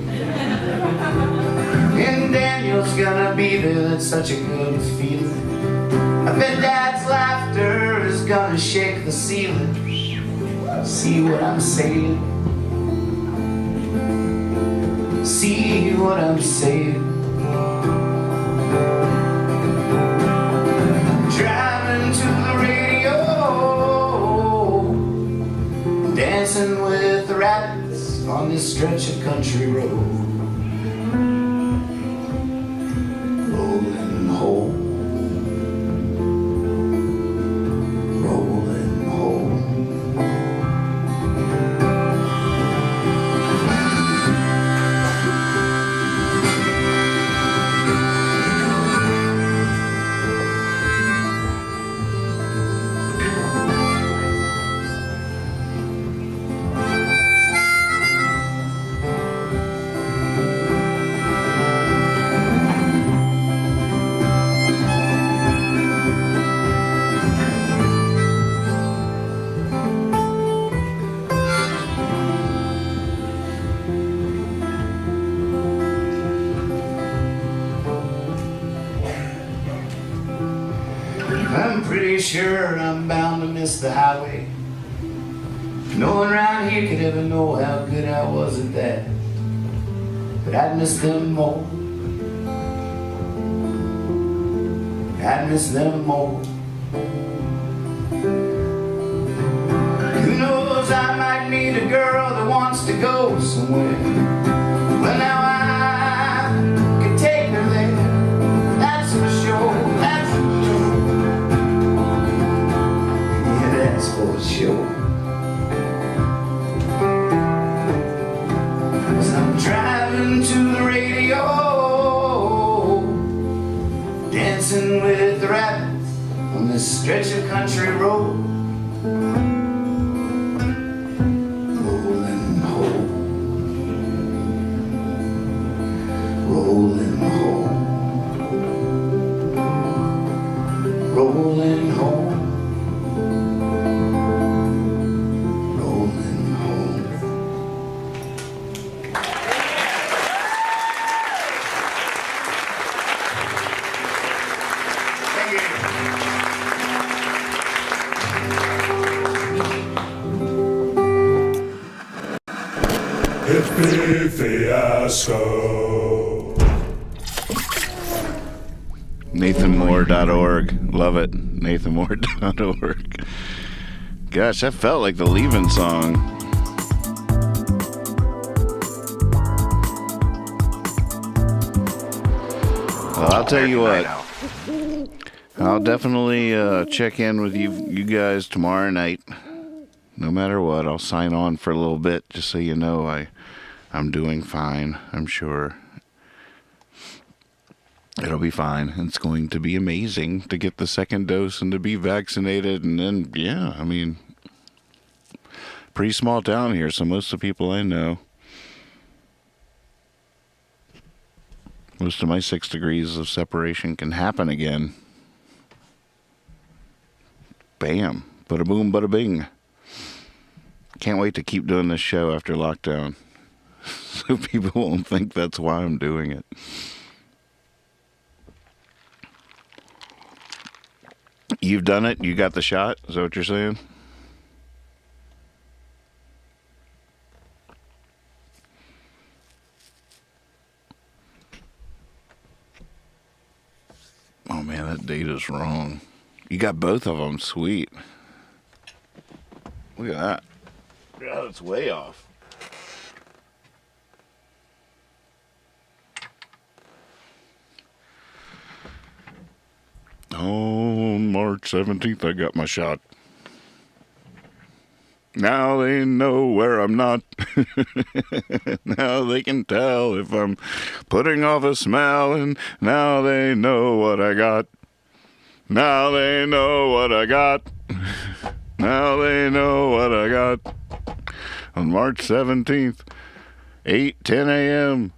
And Daniel's gonna be there, that's such a good feeling. I bet Dad's laughter is gonna shake the ceiling. See what I'm saying? See what I'm saying? Driving to the radio, dancing with the rabbits on this stretch of country road. Rolling home, rolling home. I'm pretty sure I'm bound to miss the highway. No one around here could ever know how good I was at that. But I'd miss them more. I'd miss them more. Who knows, I might meet a girl that wants to go somewhere. Well, now I could take her there. That's for sure, that's for sure. Yeah, that's for sure. 'Cause I'm driving to the radio, dancing with the rabbits on this stretch of country road. Rolling home, rolling home, rolling home, rolling home. Thank you. Hippie Fiasco. NathanMoore.org. Love it. NathanMoore.org. Gosh, that felt like the Leaving song. Well, I'll tell you what. I'll definitely check in with you guys tomorrow night. No matter what, I'll sign on for a little bit just so you know I'm doing fine, I'm sure. It'll be fine. It's going to be amazing to get the second dose and to be vaccinated. And then, yeah, I mean, pretty small town here, so most of the people I know, most of my 6 degrees of separation can happen again. Bam. Bada boom, bada bing. Can't wait to keep doing this show after lockdown. So people won't think that's why I'm doing it. You've done it? You got the shot? Is that what you're saying? Oh man, that date is wrong. You got both of them. Sweet. Look at that. God, it's way off. On March 17th, I got my shot. Now they know where I'm not. Now they can tell if I'm putting off a smell, and now they know what I got. Now they know what I got. Now they know what I got. On March 17th, 8:10 a.m.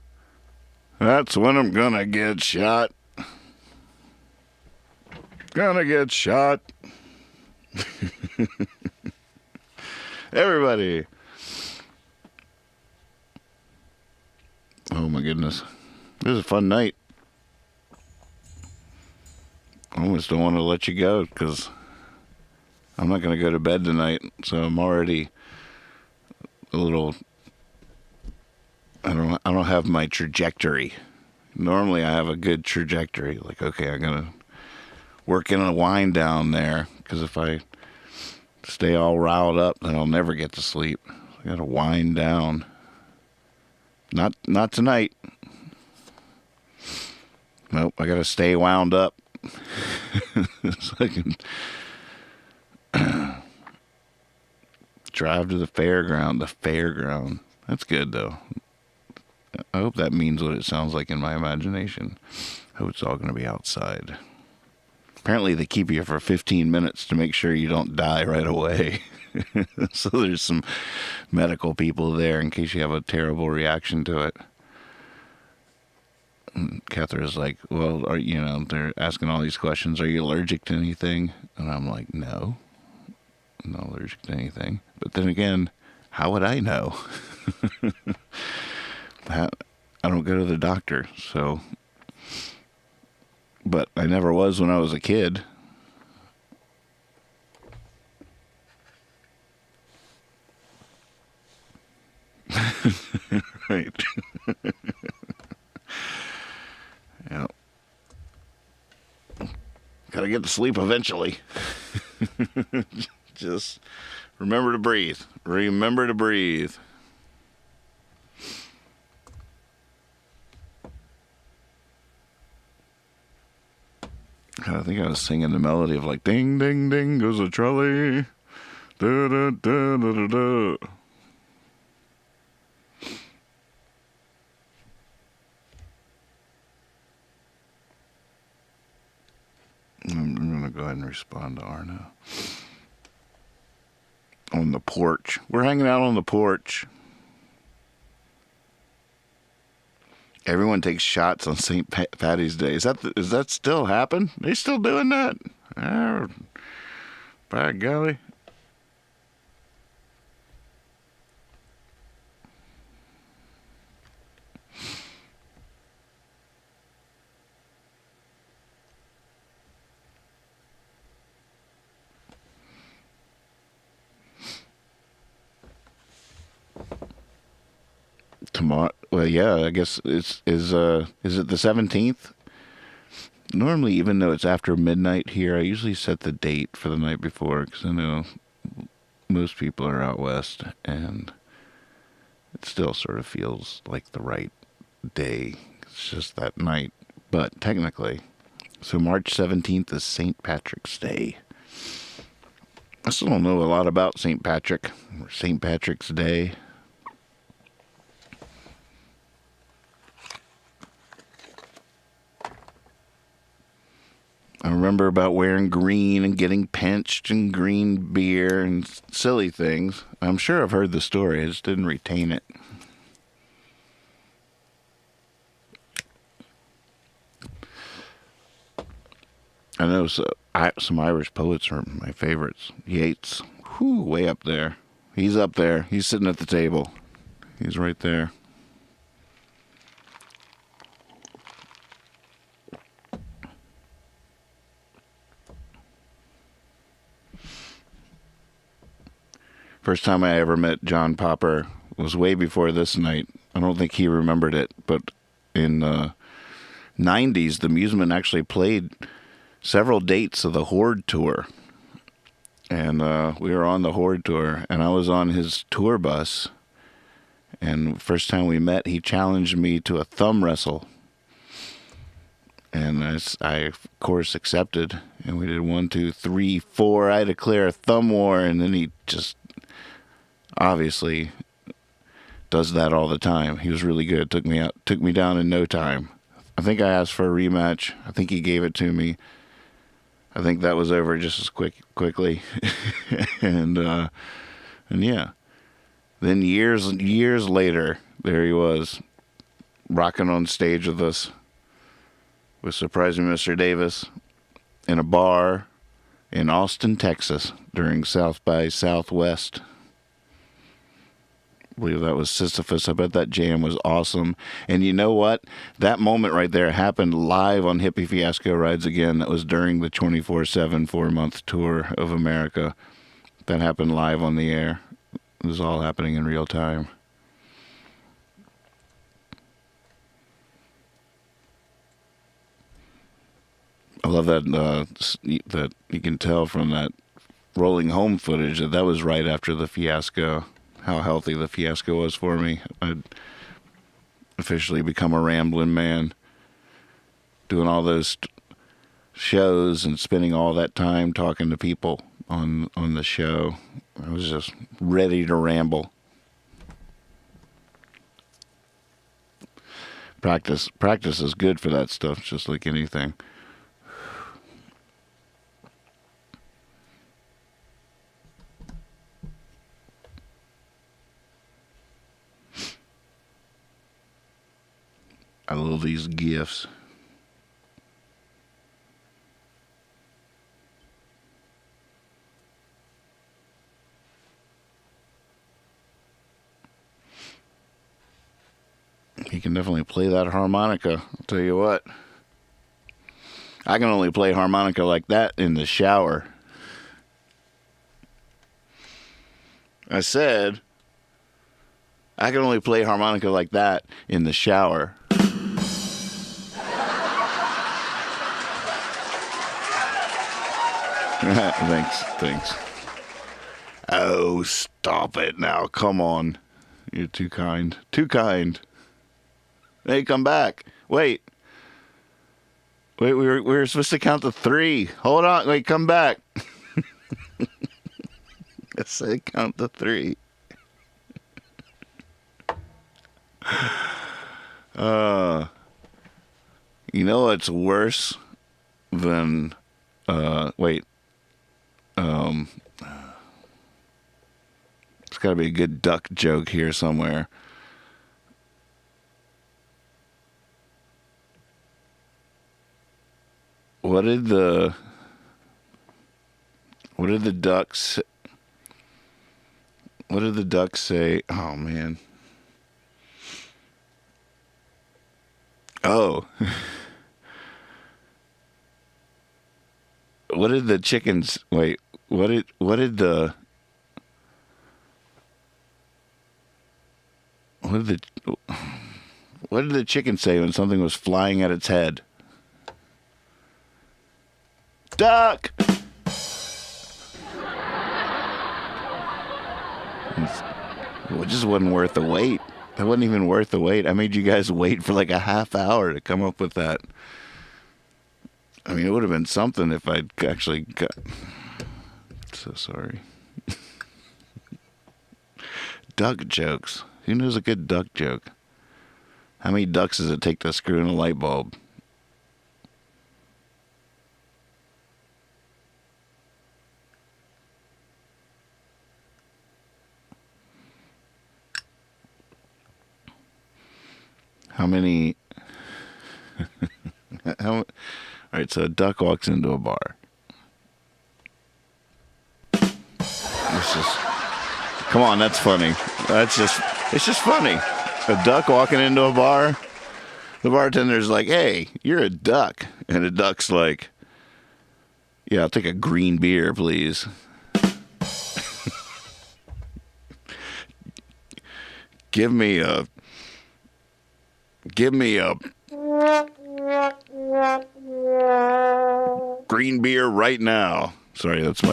That's when I'm gonna get shot. Gonna get shot. Everybody. Oh my goodness. This is a fun night. I almost don't want to let you go because I'm not going to go to bed tonight. So I'm already a little, I don't have my trajectory. Normally I have a good trajectory. Like, okay, I'm going to work in a wind down there because if I stay all riled up, then I'll never get to sleep. I got to wind down. Not tonight. Nope, I gotta stay wound up. So I can drive to the fairground. The fairground. That's good, though. I hope that means what it sounds like in my imagination. I hope it's all going to be outside. Apparently, they keep you for 15 minutes to make sure you don't die right away. So there's some medical people there in case you have a terrible reaction to it. And Catherine's like, well, they're asking all these questions. Are you allergic to anything? And I'm like, no. I'm not allergic to anything. But then again, how would I know? I don't go to the doctor, so. But I never was when I was a kid. Right. Yeah. Gotta get to sleep eventually. Just remember to breathe. Remember to breathe. I think I was singing the melody of like ding ding ding goes a trolley. Da da da da da da. I'm gonna go ahead and respond to Arno. On the porch. We're hanging out on the porch. Everyone takes shots on St. Patty's Day. Is that still happen? They still doing that? Oh, by golly. Tomorrow, well, yeah, I guess is it the 17th? Normally, even though it's after midnight here, I usually set the date for the night before because I know most people are out west, and it still sort of feels like the right day. It's just that night, but technically, so March 17th is St. Patrick's Day. I still don't know a lot about St. Patrick or St. Patrick's Day. I remember about wearing green and getting pinched and green beer and silly things. I'm sure I've heard the story. I just didn't retain it. I know some Irish poets are my favorites. Yeats, way up there. He's up there. He's sitting at the table. He's right there. First time I ever met John Popper was way before this night. I don't think he remembered it, but in the 90s, the Museum actually played several dates of the Horde Tour. And we were on the Horde Tour, and I was on his tour bus. And first time we met, he challenged me to a thumb wrestle. And I of course, accepted. And we did 1, 2, 3, 4. I declare a thumb war, and then he just obviously does that all the time. He was really good. Took me down in no time. I think I asked for a rematch. I think he gave it to me. I think that was over just as quickly. and yeah. Then years later, there he was, rocking on stage with us, with Surprising Mr. Davis, in a bar in Austin, Texas, during South by Southwest. I believe that was Sisyphus. I bet that jam was awesome. And you know what? That moment right there happened live on Hippie Fiasco Rides Again. That was during the 24/7 4-month tour of America. That happened live on the air. It was all happening in real time. I love that that you can tell from that rolling home footage that was right after the fiasco. How healthy the fiasco was for me. officially become a rambling man, doing all those shows and spending all that time talking to people on the show. I was just ready to ramble. Practice is good for that stuff, just like anything. I love these gifts. He can definitely play that harmonica. I'll tell you what. I can only play harmonica like that in the shower. I said, I can only play harmonica like that in the shower. Thanks. Oh, stop it now. Come on. You're too kind. Too kind. Hey, come back. Wait, we were supposed to count to 3. Hold on. Wait, come back. I said count to 3. You know what's worse than it's got to be a good duck joke here somewhere. What did the ducks say? Oh man. Oh. What did the chickens wait, what did the chicken say when something was flying at its head? Duck! It just wasn't worth the wait. That wasn't even worth the wait. I made you guys wait for like a half hour to come up with that. I mean, it would have been something if I'd actually got... So sorry. Duck jokes. Who knows a good duck joke? How many ducks does it take to screw in a light bulb? How many... All right, so a duck walks into a bar. It's just... Come on, that's funny. It's just funny. A duck walking into a bar. The bartender's like, hey, you're a duck. And the duck's like, yeah, I'll take a green beer, please. Give me a green beer right now. Sorry, that's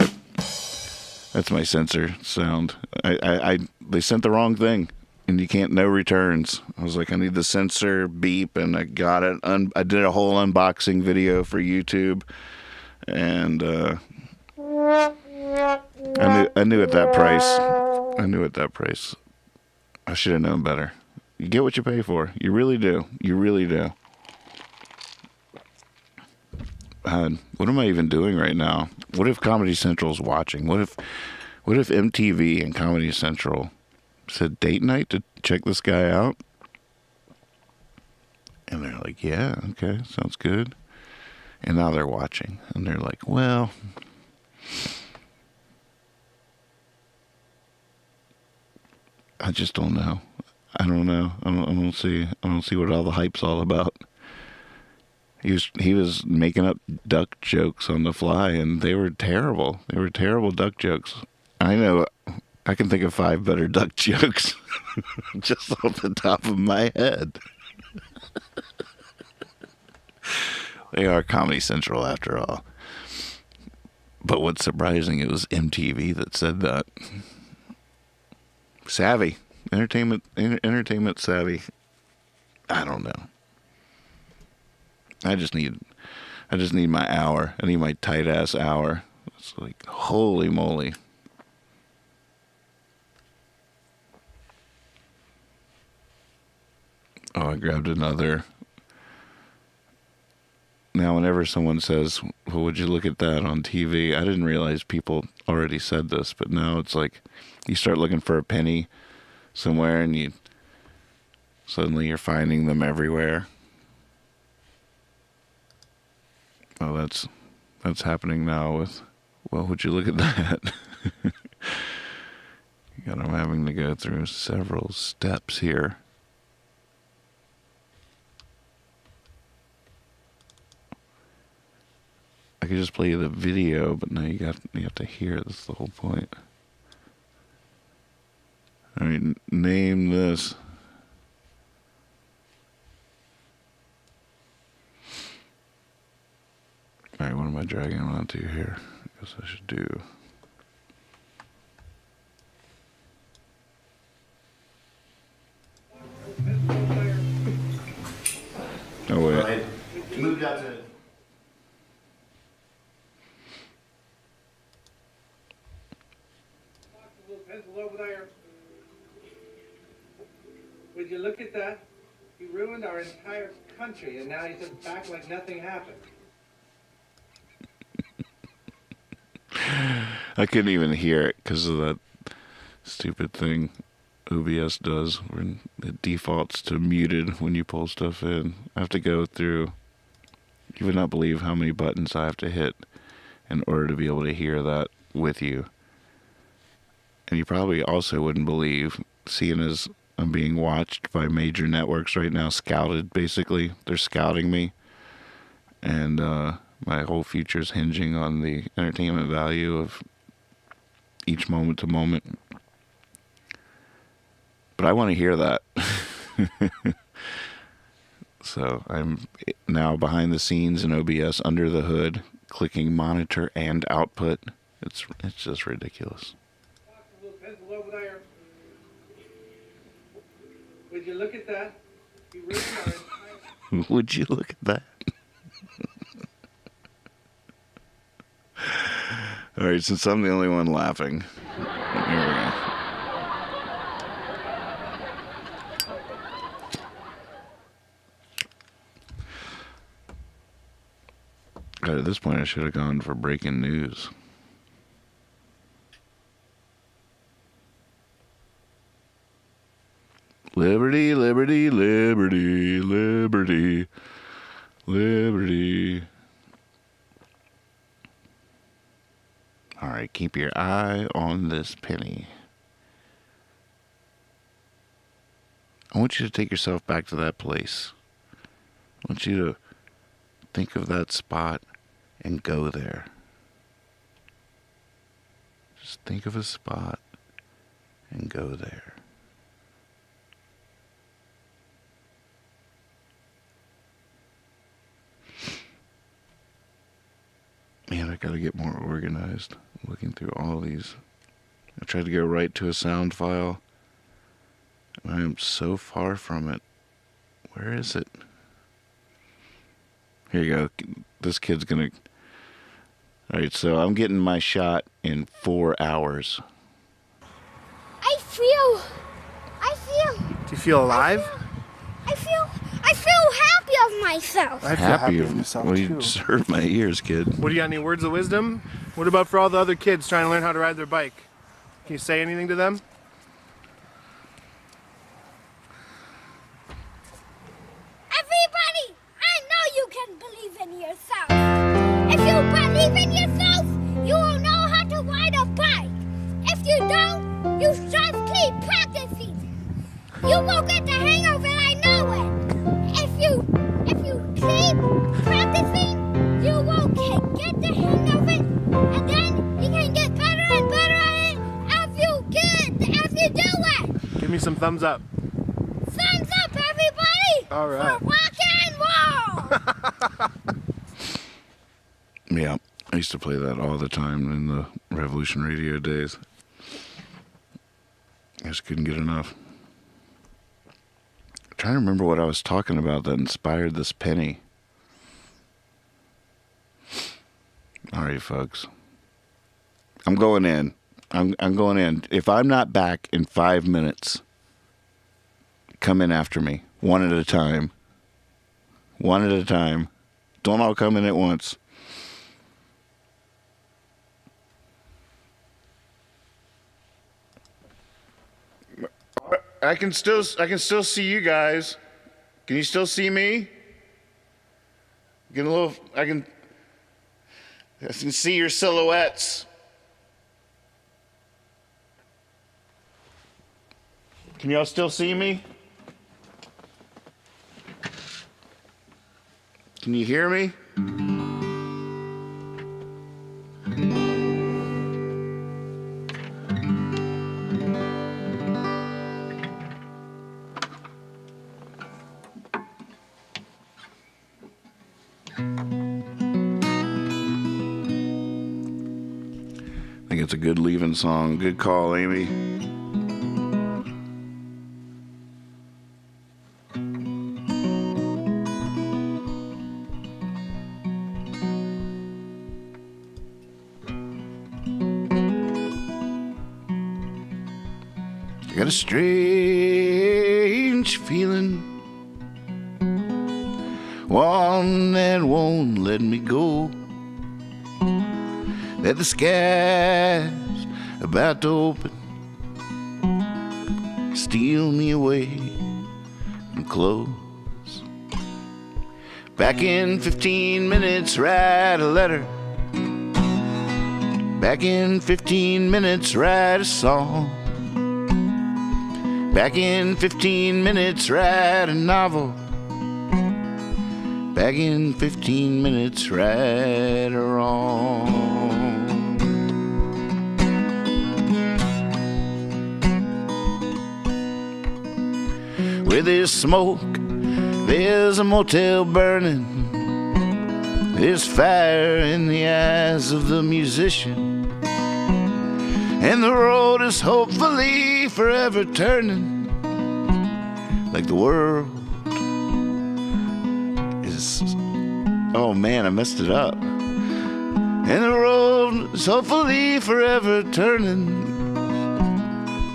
my sensor sound. They sent the wrong thing, and you can't, no returns. I was like, I need the sensor beep, and I got it. I did a whole unboxing video for YouTube, and I knew at that price. I should have known better. You get what you pay for. You really do. You really do. What am I even doing right now? What if Comedy Central's watching? What if MTV and Comedy Central said date night to check this guy out? And they're like, yeah, okay, sounds good. And now they're watching. And they're like, well, I just don't know. I don't know. I don't see what all the hype's all about. He was making up duck jokes on the fly, and they were terrible. They were terrible duck jokes. I know. I can think of 5 better duck jokes just off the top of my head. They are Comedy Central after all. But what's surprising, it was MTV that said that. Savvy. Entertainment savvy. I don't know. I just need my hour. I need my tight ass hour. It's like, holy moly. Oh, I grabbed another. Now, whenever someone says, well, would you look at that on TV? I didn't realize people already said this, but now it's like you start looking for a penny somewhere and suddenly you're finding them everywhere. Oh, that's happening now with, well, would you look at that? I'm having to go through several steps here. I could just play you the video, but now you have to hear it. That's the whole point. All right, name this. All right, what am I dragging onto here? I guess I should do. Oh wait. Right. Moved out to. Pencil over there. Would you look at that? He ruined our entire country, and now he's just back like nothing happened. I couldn't even hear it because of that stupid thing OBS does when it defaults to muted when you pull stuff in. I have to go through. You would not believe how many buttons I have to hit in order to be able to hear that with you. And you probably also wouldn't believe, seeing as I'm being watched by major networks right now, scouted basically. They're scouting me. And my whole future is hinging on the entertainment value of each moment to moment. But I want to hear that. So I'm now behind the scenes in OBS, under the hood, clicking monitor and output. It's just ridiculous. Pencil over there. Would you look at that? He ruined our entire... Would you look at that? All right, since I'm the only one laughing, here we go. God, at this point, I should have gone for breaking news. Liberty, liberty, liberty, liberty, liberty. All right, keep your eye on this penny. I want you to take yourself back to that place. I want you to think of that spot and go there. Just think of a spot and go there. Man, I gotta get more organized. Looking through all these. I tried to go right to a sound file. And I am so far from it. Where is it? Here you go. This kid's gonna... Alright, so I'm getting my shot in 4 hours. I feel... Do you feel alive? I feel happy of myself. I feel happy of myself, Well, too. you deserve my ears, kid. What, do you got any words of wisdom? What about for all the other kids trying to learn how to ride their bike? Can you say anything to them? Everybody, I know you can believe in yourself. If you believe in yourself, you will know how to ride a bike. If you don't, you just keep practicing. You will get the hang of it, I know it. If you keep practicing, you will get the hang of it, and then you can get better and better at it as you do it. Give me some thumbs up. Thumbs up, everybody! All right. For rock and roll! Yeah, I used to play that all the time in the Revolution Radio days. I just couldn't get enough. trying to remember what I was talking about that inspired this penny. All right, folks. I'm going in. I'm going in. If I'm not back in 5 minutes, come in after me. One at a time. One at a time. Don't all come in at once. I can still see you guys. Can you still see me? Get a little. I can see your silhouettes. Can y'all still see me? Can you hear me? I think it's a good leaving song. Good call, Amy. I got a strange feeling, one that won't let me go, that the sky's about to open, steal me away and close. Back in 15 minutes, write a letter. Back in 15 minutes, write a song. Back in 15 minutes, write a novel. Back in 15 minutes, right or wrong. Where there's smoke, there's a motel burning. There's fire in the eyes of the musician, and the road is hopefully forever turning, like the world is... Oh man, I messed it up. And the road is hopefully forever turning,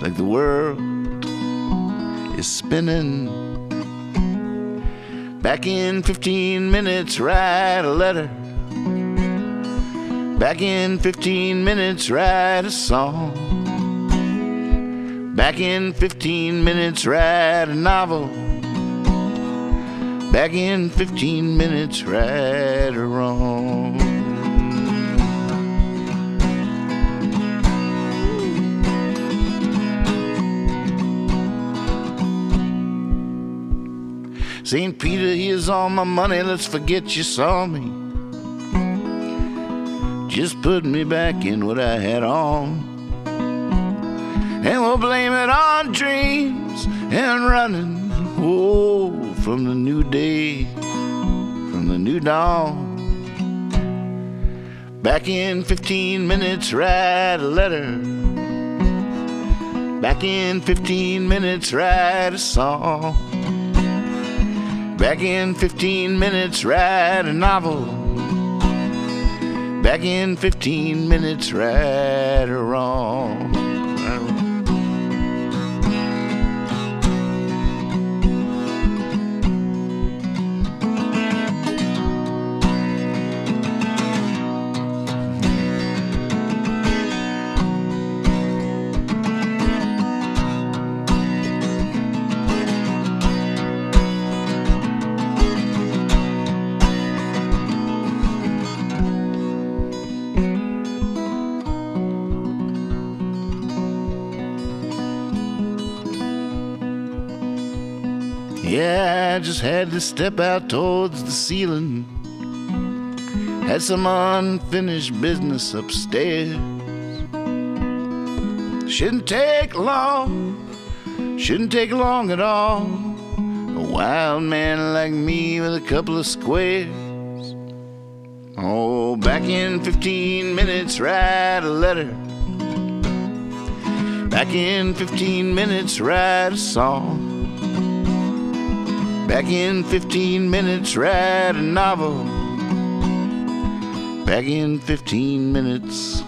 like the world is spinning. Back in 15 minutes, write a letter. Back in 15 minutes, write a song. Back in 15 minutes, write a novel. Back in 15 minutes, right or wrong. St. Peter, here's all my money, let's forget you saw me. Just put me back in what I had on, and we'll blame it on dreams and running, oh, from the new day, from the new dawn. Back in 15 minutes, write a letter. Back in 15 minutes, write a song. Back in 15 minutes, write a novel. Back in 15 minutes, right or wrong. Yeah, I just had to step out towards the ceiling. Had some unfinished business upstairs. Shouldn't take long at all. A wild man like me with a couple of squares. Oh, back in 15 minutes, write a letter. Back in 15 minutes, write a song. Back in 15 minutes, write a novel. Back in 15 minutes.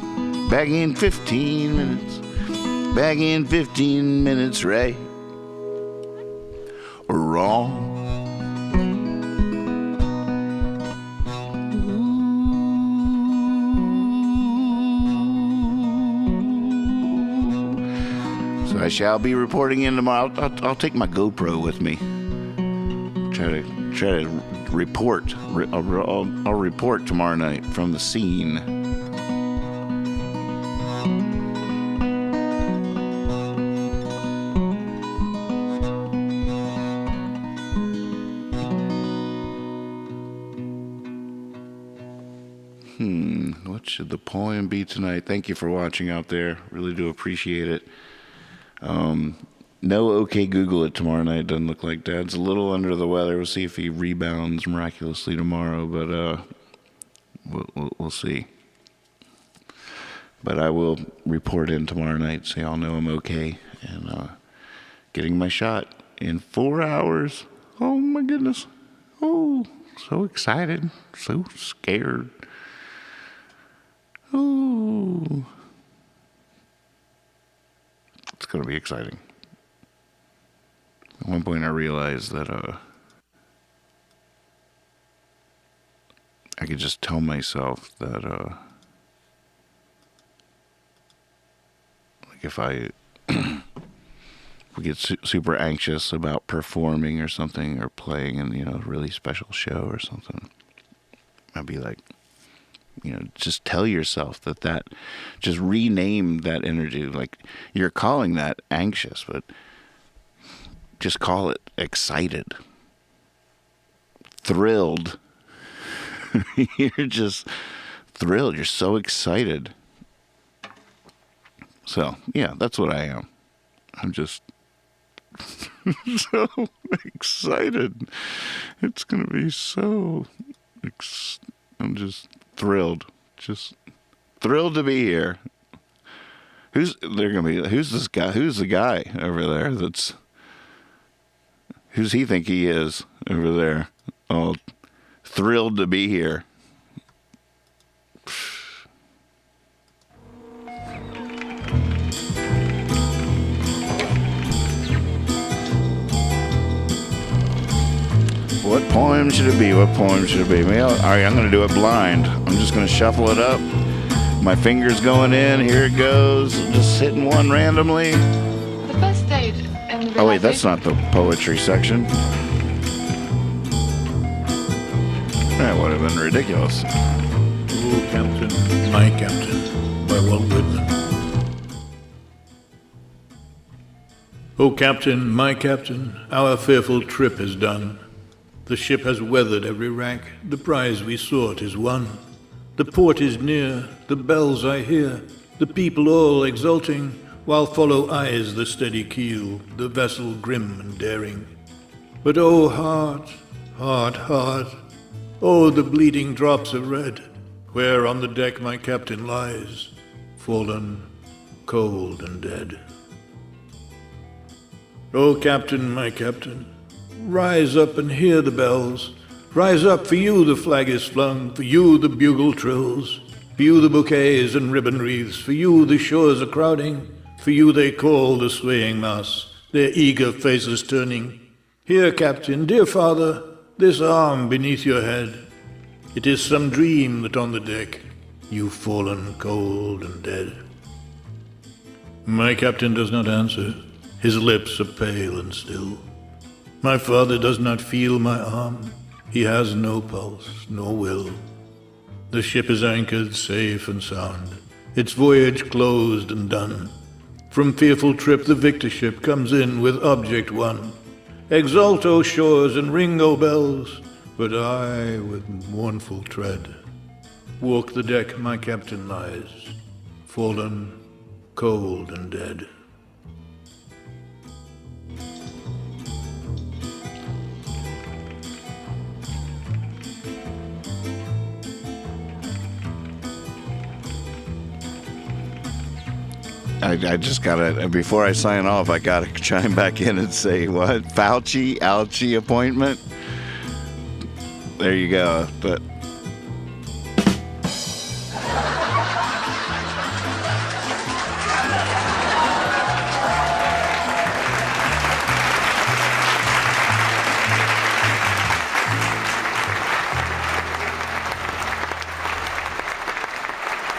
Back in 15 minutes. Back in 15 minutes, right or wrong. So I shall be reporting in tomorrow. I'll take my GoPro with me. Try to report. I'll report tomorrow night from the scene. What should the poem be tonight? Thank you for watching out there. Really do appreciate it. No okay Google it tomorrow night. Doesn't look like Dad's a little under the weather. We'll see if he rebounds miraculously tomorrow, but we'll see. But I will report in tomorrow night, so y'all know I'm okay, and getting my shot in 4 hours. Oh my goodness. Oh, so excited, so scared. Oh, it's going to be exciting. At one point I realized that I could just tell myself that like if I would get super anxious about performing or something, or playing in a really special show or something, I'd be like, just tell yourself that just rename that energy. Like, you're calling that anxious, but just call it excited, thrilled. You're just thrilled. You're so excited. So, yeah, that's what I am. I'm just so excited. It's going to be so... I'm just thrilled. Just thrilled to be here. Who's this guy? Who's the guy over there who's he think he is over there? Oh, thrilled to be here. What poem should it be? What poem should it be? All right, I'm going to do it blind. I'm just going to shuffle it up. My finger's going in. Here it goes. Just hitting one randomly. The first date and Oh, wait, that's not the poetry section. That would have been ridiculous. Oh, Captain, my Captain, by Walt Whitman. Oh, Captain, my Captain, our fearful trip is done. The ship has weathered every rack, the prize we sought is won. The port is near, the bells I hear, the people all exulting, while follow eyes the steady keel, the vessel grim and daring. But oh heart, heart, heart, oh the bleeding drops of red, where on the deck my captain lies, fallen, cold and dead. Oh Captain, my Captain, rise up and hear the bells. Rise up, for you the flag is flung, for you the bugle trills, for you the bouquets and ribbon wreaths, for you the shores are crowding, for you they call the swaying mass, their eager faces turning. Here, Captain, dear father, this arm beneath your head. It is some dream that on the deck you've fallen cold and dead. My captain does not answer, his lips are pale and still. My father does not feel my arm, he has no pulse, nor will. The ship is anchored safe and sound, its voyage closed and done. From fearful trip the victor ship comes in with object won. Exult, O shores, and ring, O bells, but I, with mournful tread, walk the deck my captain lies, fallen, cold and dead. I just gotta, before I sign off, I gotta chime back in and say, what? Fauci, ouchie appointment? There you go. But